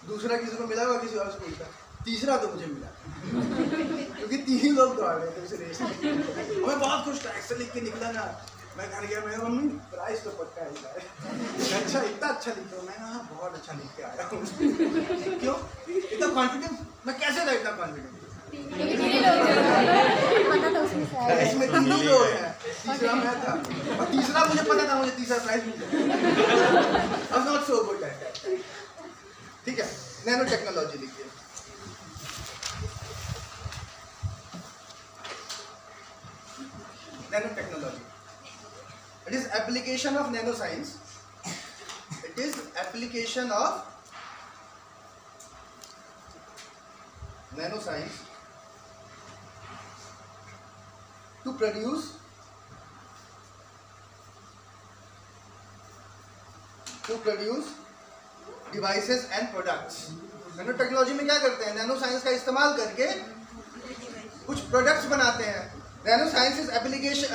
दूसरा किसी को मिला होगा, किसी और स्कूल का। तीसरा तो मुझे मिला क्योंकि 3 ही लोग दौड़ रहे थे उस रेस में। मैं बहुत खुश था, ऐसे लिख के निकला ना। मैं घर गया, मैं मम्मी प्राइस तो पक्का है। अच्छा, इतना अच्छा लिखा? मैं हाँ बहुत अच्छा लिख के आया हूँ। क्यों इतना कॉन्फिडेंस? मैं कैसे था इतना कॉन्फिडेंस? इसमें 3 ही लोग हैं, तीसरा मैं था। और तीसरा मुझे पता था मुझे तीसरा प्राइज मिल जाएगा। नॉट सो गुड है। ठीक है, नैनो टेक्नोलॉजी लिखिए। Nano technology, it is application of nanoscience. It is application of nanoscience to produce devices and products. Nano technology में क्या करते हैं? नैनो साइंस का इस्तेमाल करके कुछ प्रोडक्ट्स बनाते हैं। Nano science is application,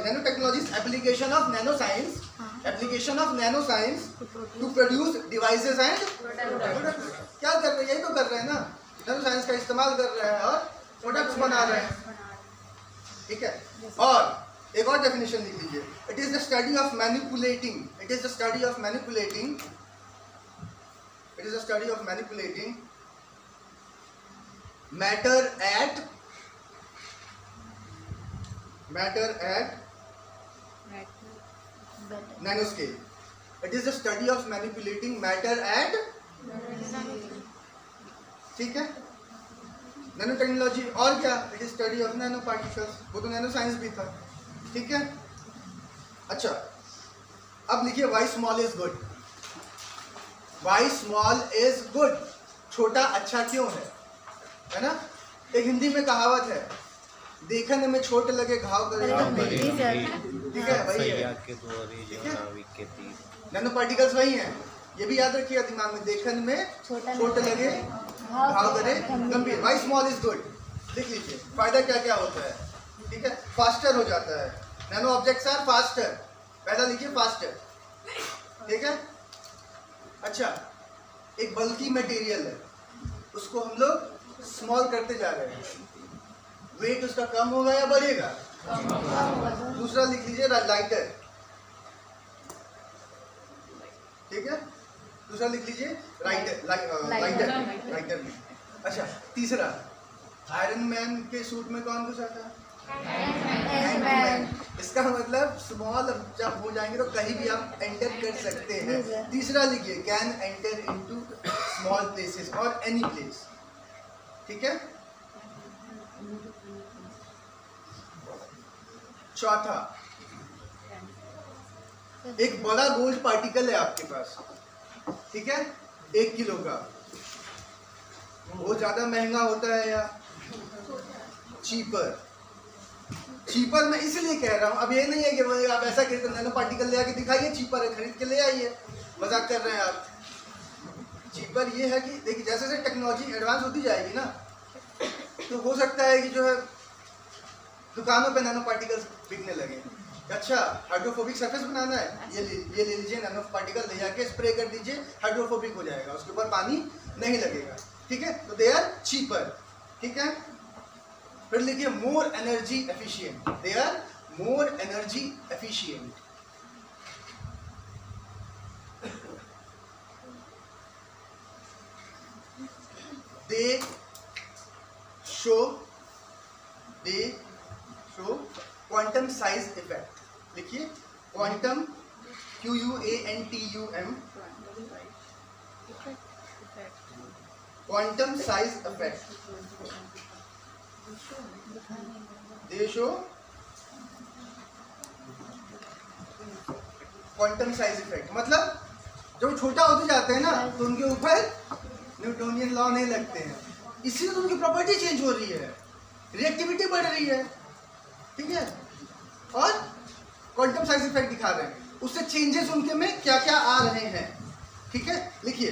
nano technology is application of nano science, application of nano science to produce devices and products. क्या कर रहे हैं? यही तो कर रहे हैं ना, नैनो साइंस का इस्तेमाल कर रहे हैं और प्रोडक्ट्स बना रहे हैं। ठीक है, और एक और डेफिनेशन लिख लीजिए। It is the study of manipulating, it is the study of manipulating, it is the study of manipulating matter at nanoscale. It is the study of manipulating matter at, ठीक है, नैनो टेक्नोलॉजी। और क्या? It is study of nano particles, वो तो nano science भी था। ठीक है, अच्छा अब लिखिए why small is good. Why small is good, छोटा अच्छा क्यों है ना? एक हिंदी में कहावत है, देखने में छोट लगे घाव करे। ठीक है, वही है। नैनो पार्टिकल्स वही हैं, ये भी याद रखिएगा दिमाग में। देखने में छोट लगे घाव करे गंभीर। वाई स्मॉल इज गुड लिख लीजिए। फायदा क्या क्या होता है? ठीक है, फास्टर हो जाता है। नैनो ऑब्जेक्ट्स आर फास्टर, पहला लिखिए फास्टर। ठीक है, अच्छा एक बल्कि मटेरियल है, उसको हम लोग स्मॉल करते जा रहे हैं, वेट उसका कम होगा या बढ़ेगा? दूसरा लिख लीजिए लाइटर। ठीक है, दूसरा लिख लीजिए लाइटर में। अच्छा तीसरा, आयरन मैन के सूट में कौन घुसा था? इसका मतलब स्मॉल जब हो जाएंगे तो कहीं भी आप एंटर कर सकते हैं। तीसरा लिखिए can enter into small places और एनी प्लेस। ठीक है, चौथा, एक बड़ा गोल्ड पार्टिकल है आपके पास, ठीक है, 1 किलो का। वो ज्यादा महंगा होता है या चीपर? चीपर मैं इसलिए कह रहा हूँ, अब ये नहीं है कि आप ऐसा कहते नैनो पार्टिकल ले आके दिखाइए चीपर है, खरीद के ले आइए, मजाक कर रहे हैं आप। चीपर ये है कि देखिए जैसे जैसे टेक्नोलॉजी एडवांस होती जाएगी ना, तो हो सकता है कि जो है दुकानों पे नैनो पार्टिकल्स बिकने लगे। अच्छा हाइड्रोफोबिक सरफेस बनाना है, ये ले लीजिए, नैनो पार्टिकल ले जाके स्प्रे कर दीजिए, हाइड्रोफोबिक हो जाएगा, उसके ऊपर पानी नहीं लगेगा। ठीक है, तो दे आर चीपर। ठीक है, फिर लिखिए more energy efficient, they are more energy efficient. They show quantum size effect. लिखिए quantum, QUANTUM, quantum size effect, they show quantum size effect. मतलब जब छोटा होते जाते हैं ना तो उनके ऊपर न्यूटोनियन लॉ नहीं लगते हैं, इसलिए तो उनकी प्रॉपर्टी चेंज हो रही है, रिएक्टिविटी बढ़ रही है, ठीक है, और क्वांटम साइज इफेक्ट दिखा रहे हैं, उससे चेंजेस उनके में क्या क्या आ रहे हैं, ठीक है। लिखिए,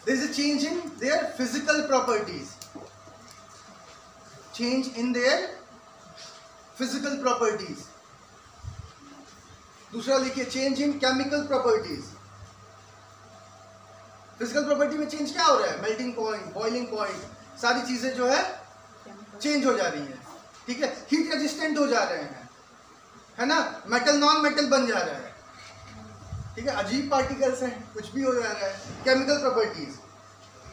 there is a change in their physical properties, change in their physical properties. दूसरा लिखिए, change in chemical properties. Physical property में चेंज क्या हो रहा है? मेल्टिंग पॉइंट, बॉइलिंग पॉइंट, सारी चीजें जो है चेंज हो जा रही हैं, ठीक है। हीट रेजिस्टेंट हो जा रहे हैं, है ना, मेटल नॉन मेटल बन जा रहा है, ठीक है, अजीब पार्टिकल्स हैं, कुछ भी हो जा रहा है। केमिकल प्रॉपर्टीज,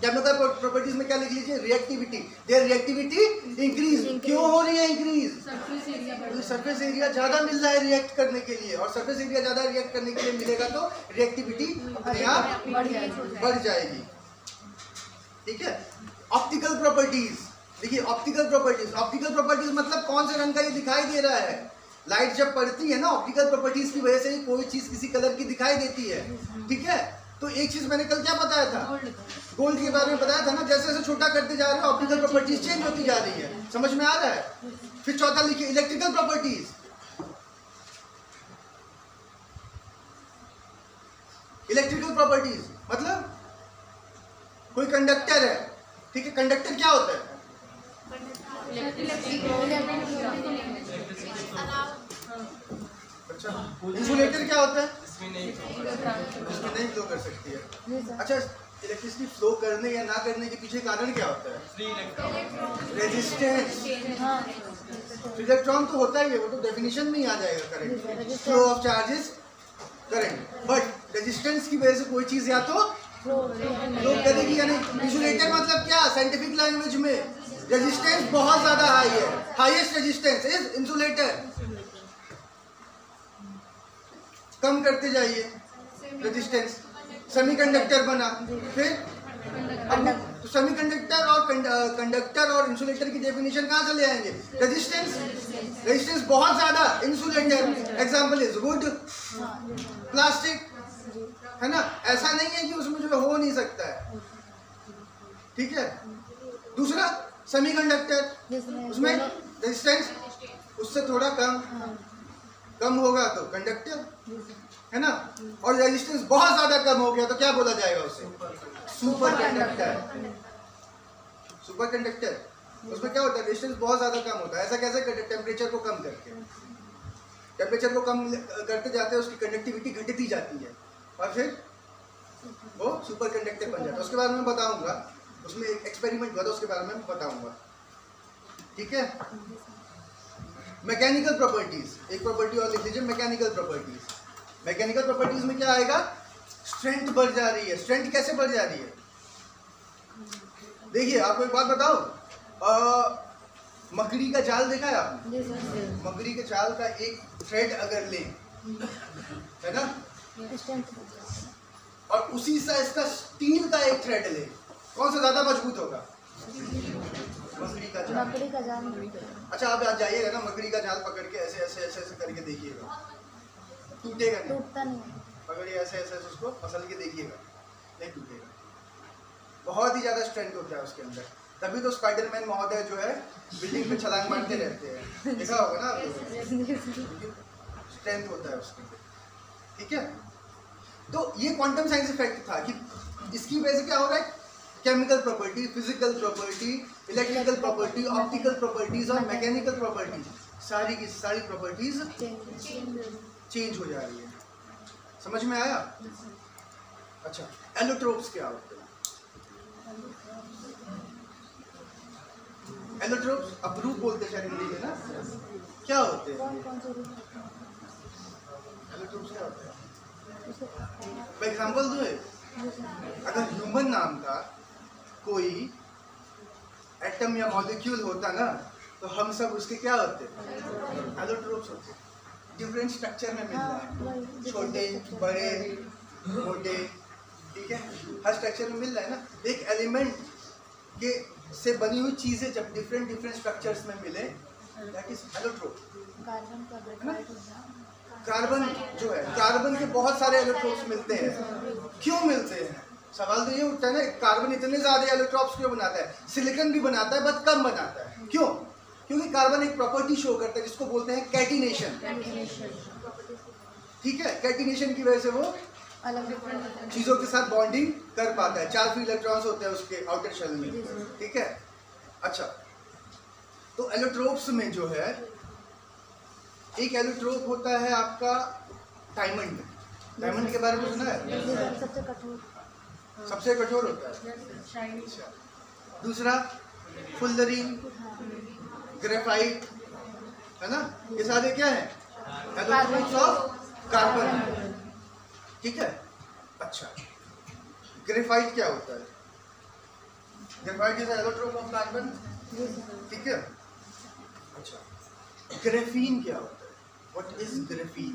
केमिकल प्रॉपर्टीज में क्या लिख लीजिए? Reactivity, there reactivity increase. क्यों हो रही है इंक्रीज? सरफेस एरिया ज्यादा मिल रहा है रिएक्ट करने के लिए, और सरफेस एरिया ज्यादा रिएक्ट करने के लिए मिलेगा तो रिएक्टिविटी अपने आप बढ़ जाएगी, ठीक है। ऑप्टिकल प्रॉपर्टीज, देखिए ऑप्टिकल प्रॉपर्टीज, ऑप्टिकल प्रॉपर्टीज मतलब कौन से रंग का ये दिखाई दे रहा है। लाइट जब पड़ती है ना, ऑप्टिकल प्रॉपर्टीज की वजह से ही कोई चीज किसी कलर की दिखाई देती है, ठीक है। तो एक चीज मैंने कल क्या बताया था, गोल्ड के बारे में बताया था ना, जैसे जैसे छोटा करते जा रहे हो ऑप्टिकल प्रॉपर्टीज चेंज होती जा रही है, समझ में आ रहा है। फिर चौथा लिखिए, इलेक्ट्रिकल प्रॉपर्टीज। इलेक्ट्रिकल प्रॉपर्टीज मतलब कोई कंडक्टर है, ठीक है, कंडक्टर क्या होता है? अच्छा, इंसुलेटर क्या होता है? इसमें नहीं फ्लो कर सकती है। अच्छा, इलेक्ट्रिसिटी फ्लो करने या ना करने के पीछे कारण क्या होता है? रेजिस्टेंस। इलेक्ट्रॉन तो होता ही है, वो तो डेफिनेशन में ही आ जाएगा, current, flow of charges, current. But resistance की वजह से कोई चीज या तो फ्लो करेगी या नहीं। इंसुलेटर मतलब क्या? साइंटिफिक लैंग्वेज में रेजिस्टेंस बहुत ज्यादा हाई है, हाईएस्ट रेजिस्टेंस इज इंसुलेटर। कम करते जाइए रेजिस्टेंस, सेमीकंडक्टर बना। फिर तो सेमीकंडक्टर और कंडक्टर और इंसुलेटर की डेफिनेशन कहाँ से ले आएंगे? रेजिस्टेंस, रेजिस्टेंस बहुत ज्यादा, insulator example is would, plastic, है ना। ऐसा नहीं है कि उसमें जो हो नहीं सकता है, ठीक है। दूसरा सेमीकंडक्टर, उसमें रेजिस्टेंस उससे थोड़ा कम होगा तो कंडक्टर, है ना। और रेजिस्टेंस बहुत ज्यादा कम हो गया तो क्या बोला जाएगा उसे? Super conductor. सुपर कंडक्टर, उसमें क्या होता है? रेजिस्टेंस बहुत ज्यादा कम होता है। ऐसा कैसे करते? टेम्परेचर को कम करके, टेम्परेचर को कम करते जाते हैं, उसकी कंडक्टिविटी घटती जाती है और फिर वो सुपर कंडक्टर बन जाता है। उसके बारे में बताऊंगा, उसमें एक एक्सपेरिमेंट हुआ था, उसके बारे में बताऊंगा, ठीक है। मैकेनिकल प्रॉपर्टीज, एक प्रॉपर्टी और लिख लीजिए, मैकेनिकल प्रॉपर्टीज। मैकेनिकल प्रॉपर्टीज में क्या आएगा? स्ट्रेंथ बढ़ जा रही है। स्ट्रेंथ कैसे बढ़ जा रही है? देखिए आपको एक बात बताओ, मकड़ी का जाल देखा है आपने? मकड़ी के जाल का एक थ्रेड अगर ले, है ना, और उसी साइज का स्टील का एक थ्रेड ले, कौन सा ज्यादा मजबूत होगा? मकड़ी का जाल। अच्छा, आप आज जाइएगा ना, मकड़ी का जाल पकड़ के ऐसे ऐसे ऐसे ऐसे करके देखिएगा, टूटेगा नहीं, टूटता नहीं। पकड़िए ऐसे ऐसे उसको मसल के देखिएगा, नहीं टूटेगा। बहुत ही ज्यादा स्ट्रेंथ होता है उसके अंदर, तभी तो स्पाइडरमैन महोदय जो है बिल्डिंग पे छलांग मारते रहते हैं, देखा होगा ना आप, स्ट्रेंथ होता है उसके अंदर, ठीक है। तो ये क्वांटम साइंस इफेक्ट था कि इसकी वजह से क्या हो रहा है? Chemical property, physical property, electrical property, optical properties और मैकेनिकल प्रॉपर्टीज, सारी की सारी प्रॉपर्टीज चेंज हो जा रही है। समझ में आया? अच्छा, एलोट्रोप्स क्या होते हैं? एलोट्रोप्स अपरूप बोलते हैं शायद हिंदी में ना, क्या होते हैं एलोट्रोप्स? क्या होते हैं? मैं एग्जांपल दूं, अगर ह्यूमन नाम का कोई एटम या मॉलिक्यूल होता ना, तो हम सब उसके क्या होते? एलोट्रोप्स होते। डिफरेंट स्ट्रक्चर में मिल रहा है, छोटे बड़े, मोटे, ठीक है, हर स्ट्रक्चर में मिल रहा है ना। एक एलिमेंट के से बनी हुई चीजें जब डिफरेंट डिफरेंट स्ट्रक्चर्स में मिले, दैट इज एलोट्रोप। कार्बन का ग्रेफाइट होता है। कार्बन जो है, कार्बन के बहुत सारे एलोट्रोप्स मिलते हैं। क्यों मिलते हैं? सवाल तो ये उठता है ना, कार्बन इतने ज्यादा एलोट्रोप्स क्यों बनाता है? सिलिकॉन भी बनाता है, बट कम बनाता है। क्यों? क्योंकि कार्बन एक प्रॉपर्टी शो करता है जिसको बोलते हैं कैटिनेशन, ठीक है। कैटिनेशन की वजह से वो अलग चीजों के साथ बॉन्डिंग कर पाता है। 4 फ्री इलेक्ट्रॉन्स होते हैं उसके आउटर शेल में, ठीक है। अच्छा, तो एलोट्रोप्स में जो है, एक एलोट्रोप होता है आपका डायमंड। डायमंड के बारे में सुना है? सबसे कठोर, सबसे कठोर होता है। अच्छा, दूसरा फुलरीन, ग्रेफाइट, है ना, ये सारे क्या है? एलोट्रोप्स ऑफ कार्बन, ठीक है। अच्छा, ग्रेफाइट क्या होता है? Graphite is allotrope of carbon, ठीक है। अच्छा, ग्रेफीन क्या होता है? What is graphene?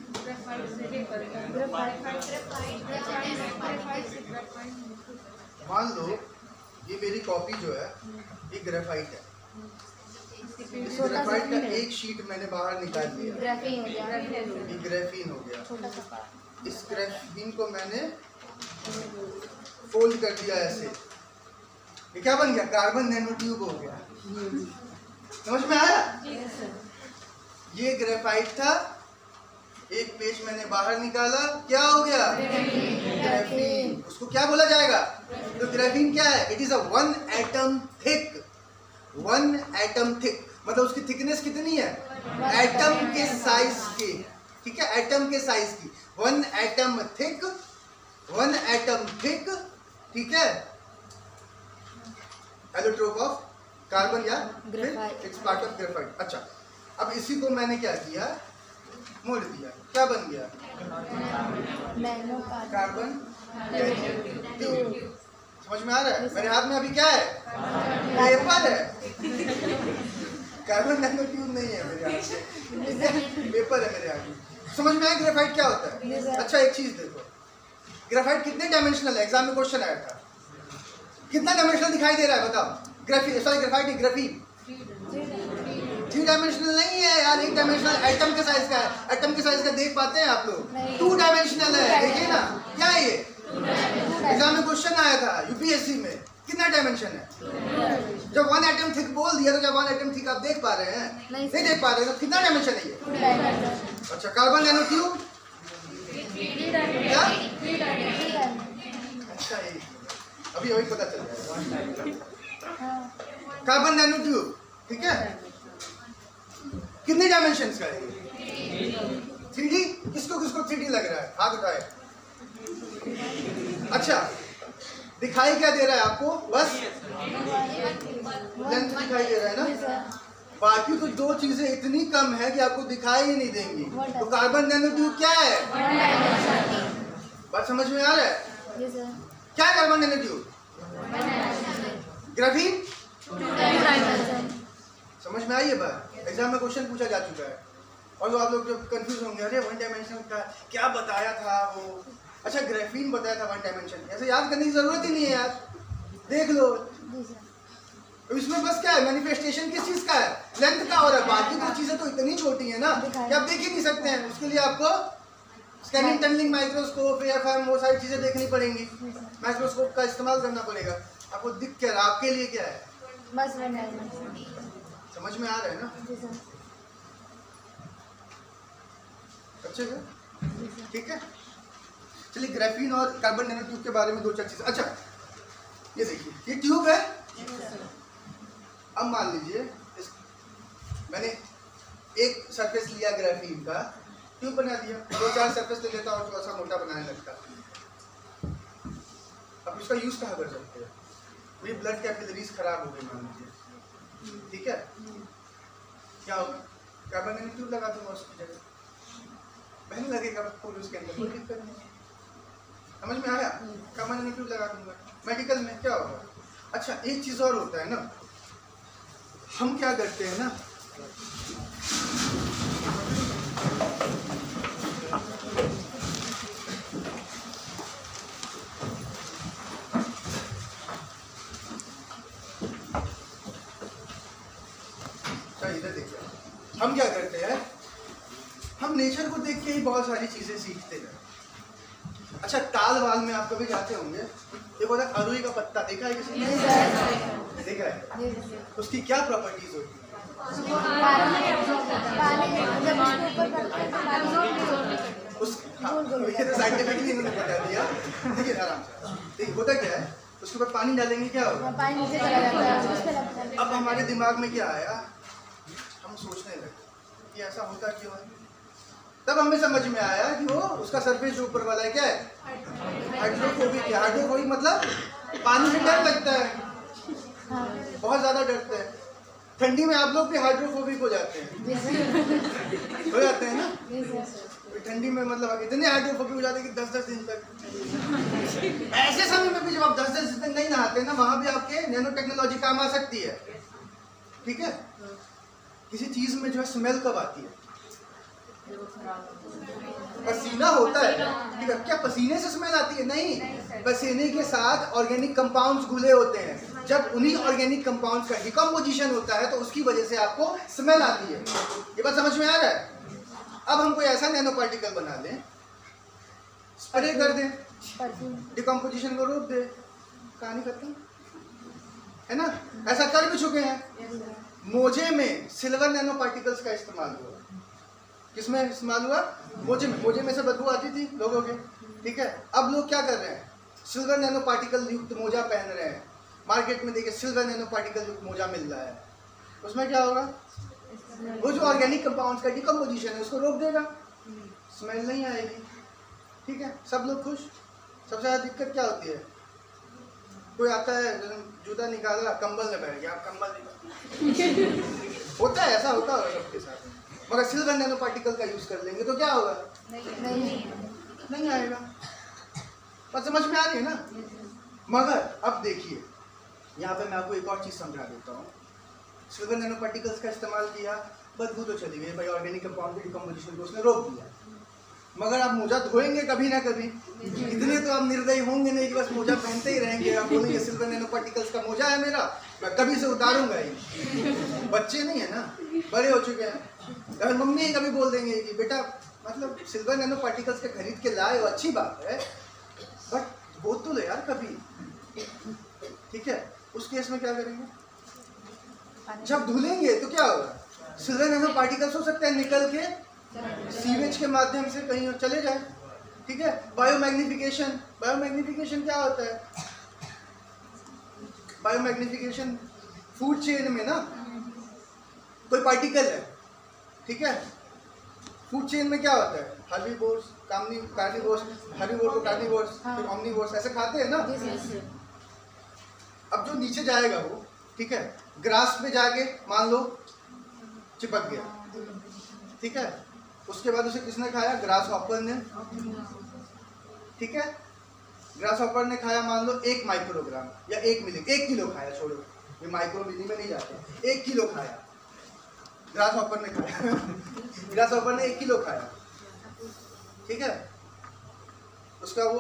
मान लो ये मेरी कॉपी जो है, ये ग्रेफाइट है। इस ग्रेफाइट का एक शीट मैंने बाहर निकाल लिया, ग्रेफीन हो गया, ये ग्रेफीन हो गया। छोटा सा पार्ट। इस ग्रेफीन को मैंने फोल्ड कर दिया ऐसे, ये क्या बन गया? कार्बन नैनो ट्यूब हो गया। समझ में आया? ये ग्रेफाइट था, एक पेज मैंने बाहर निकाला, क्या हो गया? ग्रेफीन। उसको क्या बोला जाएगा? तो ग्रेफीन क्या है? It is a 1 atom thick, 1 atom thick, मतलब उसकी थिकनेस कितनी है? एटम के साइज की, ठीक है, एटम के साइज की। 1 एटम थिक, 1 एटम थिक, ठीक है, एलोट्रोप ऑफ कार्बन या इट्स पार्ट ऑफ ग्रेफाइट। अच्छा, अब इसी को मैंने क्या किया? मोड़ दिया, क्या बन गया? Nano carbon tube. समझ में आ रहा है? मेरे हाथ में अभी क्या है? पेपर है। कार्बन नैनो ट्यूब नहीं है मेरे हाथ में, पेपर है मेरे हाथ में। समझ में आया ग्रेफाइट क्या होता है? अच्छा, एक चीज देखो, ग्रेफाइट कितने डायमेंशनल है? एग्जाम में क्वेश्चन आया था, कितना डायमेंशनल दिखाई दे रहा है? बताओ। ग्रेफाइट, ग्रेफीन 3 डायमेंशनल नहीं है यार, 1 डायमेंशनल एटम के साइज का है। एटम के साइज का देख पाते हैं आप लोग? 2 डायमेंशनल है, देखिए ना, क्या है ये? एग्जाम में क्वेश्चन आया था यूपीएससी में, कितना डायमेंशन है? जब 1 एटम थिक बोल दिया तो जब 1 एटम थिक आप देख पा रहे हैं? नहीं देख पा रहे हैं, तो कितना डायमेंशन है ये? अच्छा, कार्बन नैनो ट्यूब क्या? अच्छा, ये अभी पता चल जाएगा। कार्बन नैनो ट्यूब, ठीक है, कितने डायमेंशंस का है? 3D। किसको किसको 3D लग रहा है? हाथ उठाए। अच्छा, दिखाई क्या दे रहा है आपको? बस लेंथ दिखाई दे रहा है ना, बाकी तो 2 चीजें इतनी कम है कि आपको दिखाई ही नहीं देंगी। तो कार्बन नैनो ट्यूब क्या है? बात समझ में आ रहा है? क्या है कार्बन नैनो ट्यूब? ग्रेफीन। समझ में आई है बात? एग्जाम में क्वेश्चन पूछा जा चुका है, और तो आप लोग जब कंफ्यूज होंगे, अरे 1 डायमेंशन का क्या बताया था वो? अच्छा, ग्रेफीन बताया था 1 डायमेंशन, ऐसे याद करने की जरूरत ही नहीं है यार, देख लो। तो इसमें बस क्या है? मैनिफेस्टेशन किस चीज का है? लेंथ का हो रहा है। बाकी 2 चीजें तो इतनी छोटी है ना कि आप देख ही नहीं सकते हैं। उसके लिए आपको स्कैनिंग टनलिंग माइक्रोस्कोप या फिर वो सारी चीजें देखनी पड़ेंगी, माइक्रोस्कोप का इस्तेमाल करना पड़ेगा। आपको दिख क्या रहा है? आपके लिए क्या है? बस समझ में आ रहा है ना? अच्छे से, ठीक है। चलिए, ग्रेफीन और कार्बन नैनो ट्यूब के बारे में 2-4 चीजें। अच्छा, ये देखिए, ये ट्यूब है। अब मान लीजिए मैंने एक सरफेस लिया ग्रेफीन का, ट्यूब बना दिया, 2-4 सरफेस ले लेता और थोड़ा सा मोटा बनाने लगता। अब इसका यूज कहाँ कर सकते हैं? मेरी ब्लड कैपिलरीज खराब हो गई मान लीजिए, ठीक है, क्या होगा? कार्बन नैनो ट्यूब लगा दूंगा उसकी जगह, बहने लगेगा फूल उसके अंदर, कोई दिक्कत नहीं। समझ में आया? कार्बन नैनो ट्यूब लगा दूंगा। मेडिकल में क्या होगा? अच्छा, एक चीज और होता है ना, हम क्या करते हैं ना, हम क्या करते हैं, हम नेचर को देख के ही बहुत सारी चीजें सीखते हैं। अच्छा, ताल वाल में आप कभी जाते होंगे, ये बोला अरुई का पत्ता देखा है किसी ने? देखा है? उसकी क्या प्रॉपर्टीज होती है? ये तो साइंटिफिकली इन्होंने बता दिया। देखिए आराम से, देखिए होता क्या है, उसके ऊपर पानी डालेंगे क्या होगा? पानी नीचे चला जाता है। अब हमारे दिमाग में क्या आया, हम सोचने लगे कि ऐसा होता क्यों है। तब हमें समझ में आया कि वो उसका सरफेस जो ऊपर वाला है क्या है, हाइड्रोफोबिक है। हाइड्रोफोबिक मतलब पानी से डर लगता है, बहुत ज्यादा डरते हैं। ठंडी में आप लोग भी हाइड्रोफोबिक हो जाते हैं, हो जाते हैं ना? ठंडी में मतलब इतने हाइड्रोफोबिक हो जाते हैं कि 10-10 दिन तक। ऐसे समय में भी जब आप 10-10 दिन तक नहीं नहाते ना, वहां भी आपके नैनो टेक्नोलॉजी काम आ सकती है। ठीक है, किसी चीज में जो है स्मेल कब आती है? पसीना होता है, ठीक है, क्या पसीने से स्मेल आती है? नहीं, पसीने के साथ ऑर्गेनिक कंपाउंड्स घुले होते हैं। जब उन्हीं ऑर्गेनिक कंपाउंड्स का डिकम्पोजिशन होता है तो उसकी वजह से आपको स्मेल आती है। ये बात समझ में आ रहा है? अब हम कोई ऐसा नैनो पार्टिकल बना लें, स्प्रे कर दें, डिकम्पोजिशन को रोक दे, कहानी खत्म, है ना? ऐसा कर भी चुके हैं। मोजे में सिल्वर नैनो पार्टिकल्स का इस्तेमाल हुआ। किसमें इस्तेमाल हुआ? मोजे में। मोजे में से बदबू आती थी लोगों के, ठीक है। अब लोग क्या कर रहे हैं, सिल्वर नैनो पार्टिकल युक्त मोजा पहन रहे हैं। मार्केट में देखिए सिल्वर नैनो पार्टिकल युक्त मोजा मिल रहा है। उसमें क्या होगा, वो जो ऑर्गेनिक कंपाउंड्स का डिकम्पोजिशन है उसको रोक देगा, स्मेल नहीं आएगी, ठीक है, सब लोग खुश। सबसे ज़्यादा दिक्कत क्या होती है, कोई आता है जूता निकाला, कंबल में बैठ गया, आप कंबल निकाल होता है, ऐसा होता है सबके साथ। मगर सिल्वर नैनो पार्टिकल का यूज कर लेंगे तो क्या होगा? नहीं आएगा। पर समझ में आ रही है ना? मगर अब देखिए, यहाँ पे मैं आपको एक और चीज समझा देता हूँ। सिल्वर नैनो पार्टिकल्स का इस्तेमाल किया, बदबू तो चली गई भाई, ऑर्गेनिक कंपाउंड की डिकम्पोजिशन को उसने रोक दिया। मगर आप मोजा धोएंगे कभी ना कभी, इतने तो आप निर्दयी होंगे नहीं कि बस मोजा पहनते ही रहेंगे। आप बोलेंगे सिल्वर नैनो पार्टिकल्स का मोजा है मेरा, मैं कभी से उतारूंगा ही। बच्चे नहीं है ना, बड़े हो चुके हैं। अगर मम्मी कभी बोल देंगे कि बेटा मतलब सिल्वर नैनो पार्टिकल्स के खरीद के लाए हो, अच्छी बात है, बट वो तो ले यार कभी, ठीक है। उस केस में क्या करेंगे, जब धुलेंगे तो क्या होगा, सिल्वर नैनो पार्टिकल्स हो सकता है निकल के सीवेज के माध्यम से कहीं और चले जाए, ठीक है। बायोमैग्निफिकेशन, बायोमैग्निफिकेशन क्या होता है? बायोमैग्निफिकेशन फूड चेन में ना कोई पार्टिकल है, ठीक है। फूड चेन में क्या होता है, हर्बीवोर्स, कार्निवोर्स, हर्बीवोर को कार्निवोर्स, फिर ओमनिवोर्स, ऐसे खाते हैं ना। अब जो नीचे जाएगा वो, ठीक है, ग्रास पे जाके मान लो चिपक गया, ठीक है। उसके बाद उसे किसने खाया, ग्रास हॉपर ने, ठीक है। ग्रास हॉपर ने खाया मान लो 1 माइक्रोग्राम या 1 मिली, 1 किलो खाया, छोड़ो ये माइक्रो मिली में नहीं जाते, 1 किलो खाया ग्रास हॉपर ने खाया ग्रास हॉपर ने 1 किलो खाया, ठीक है। उसका वो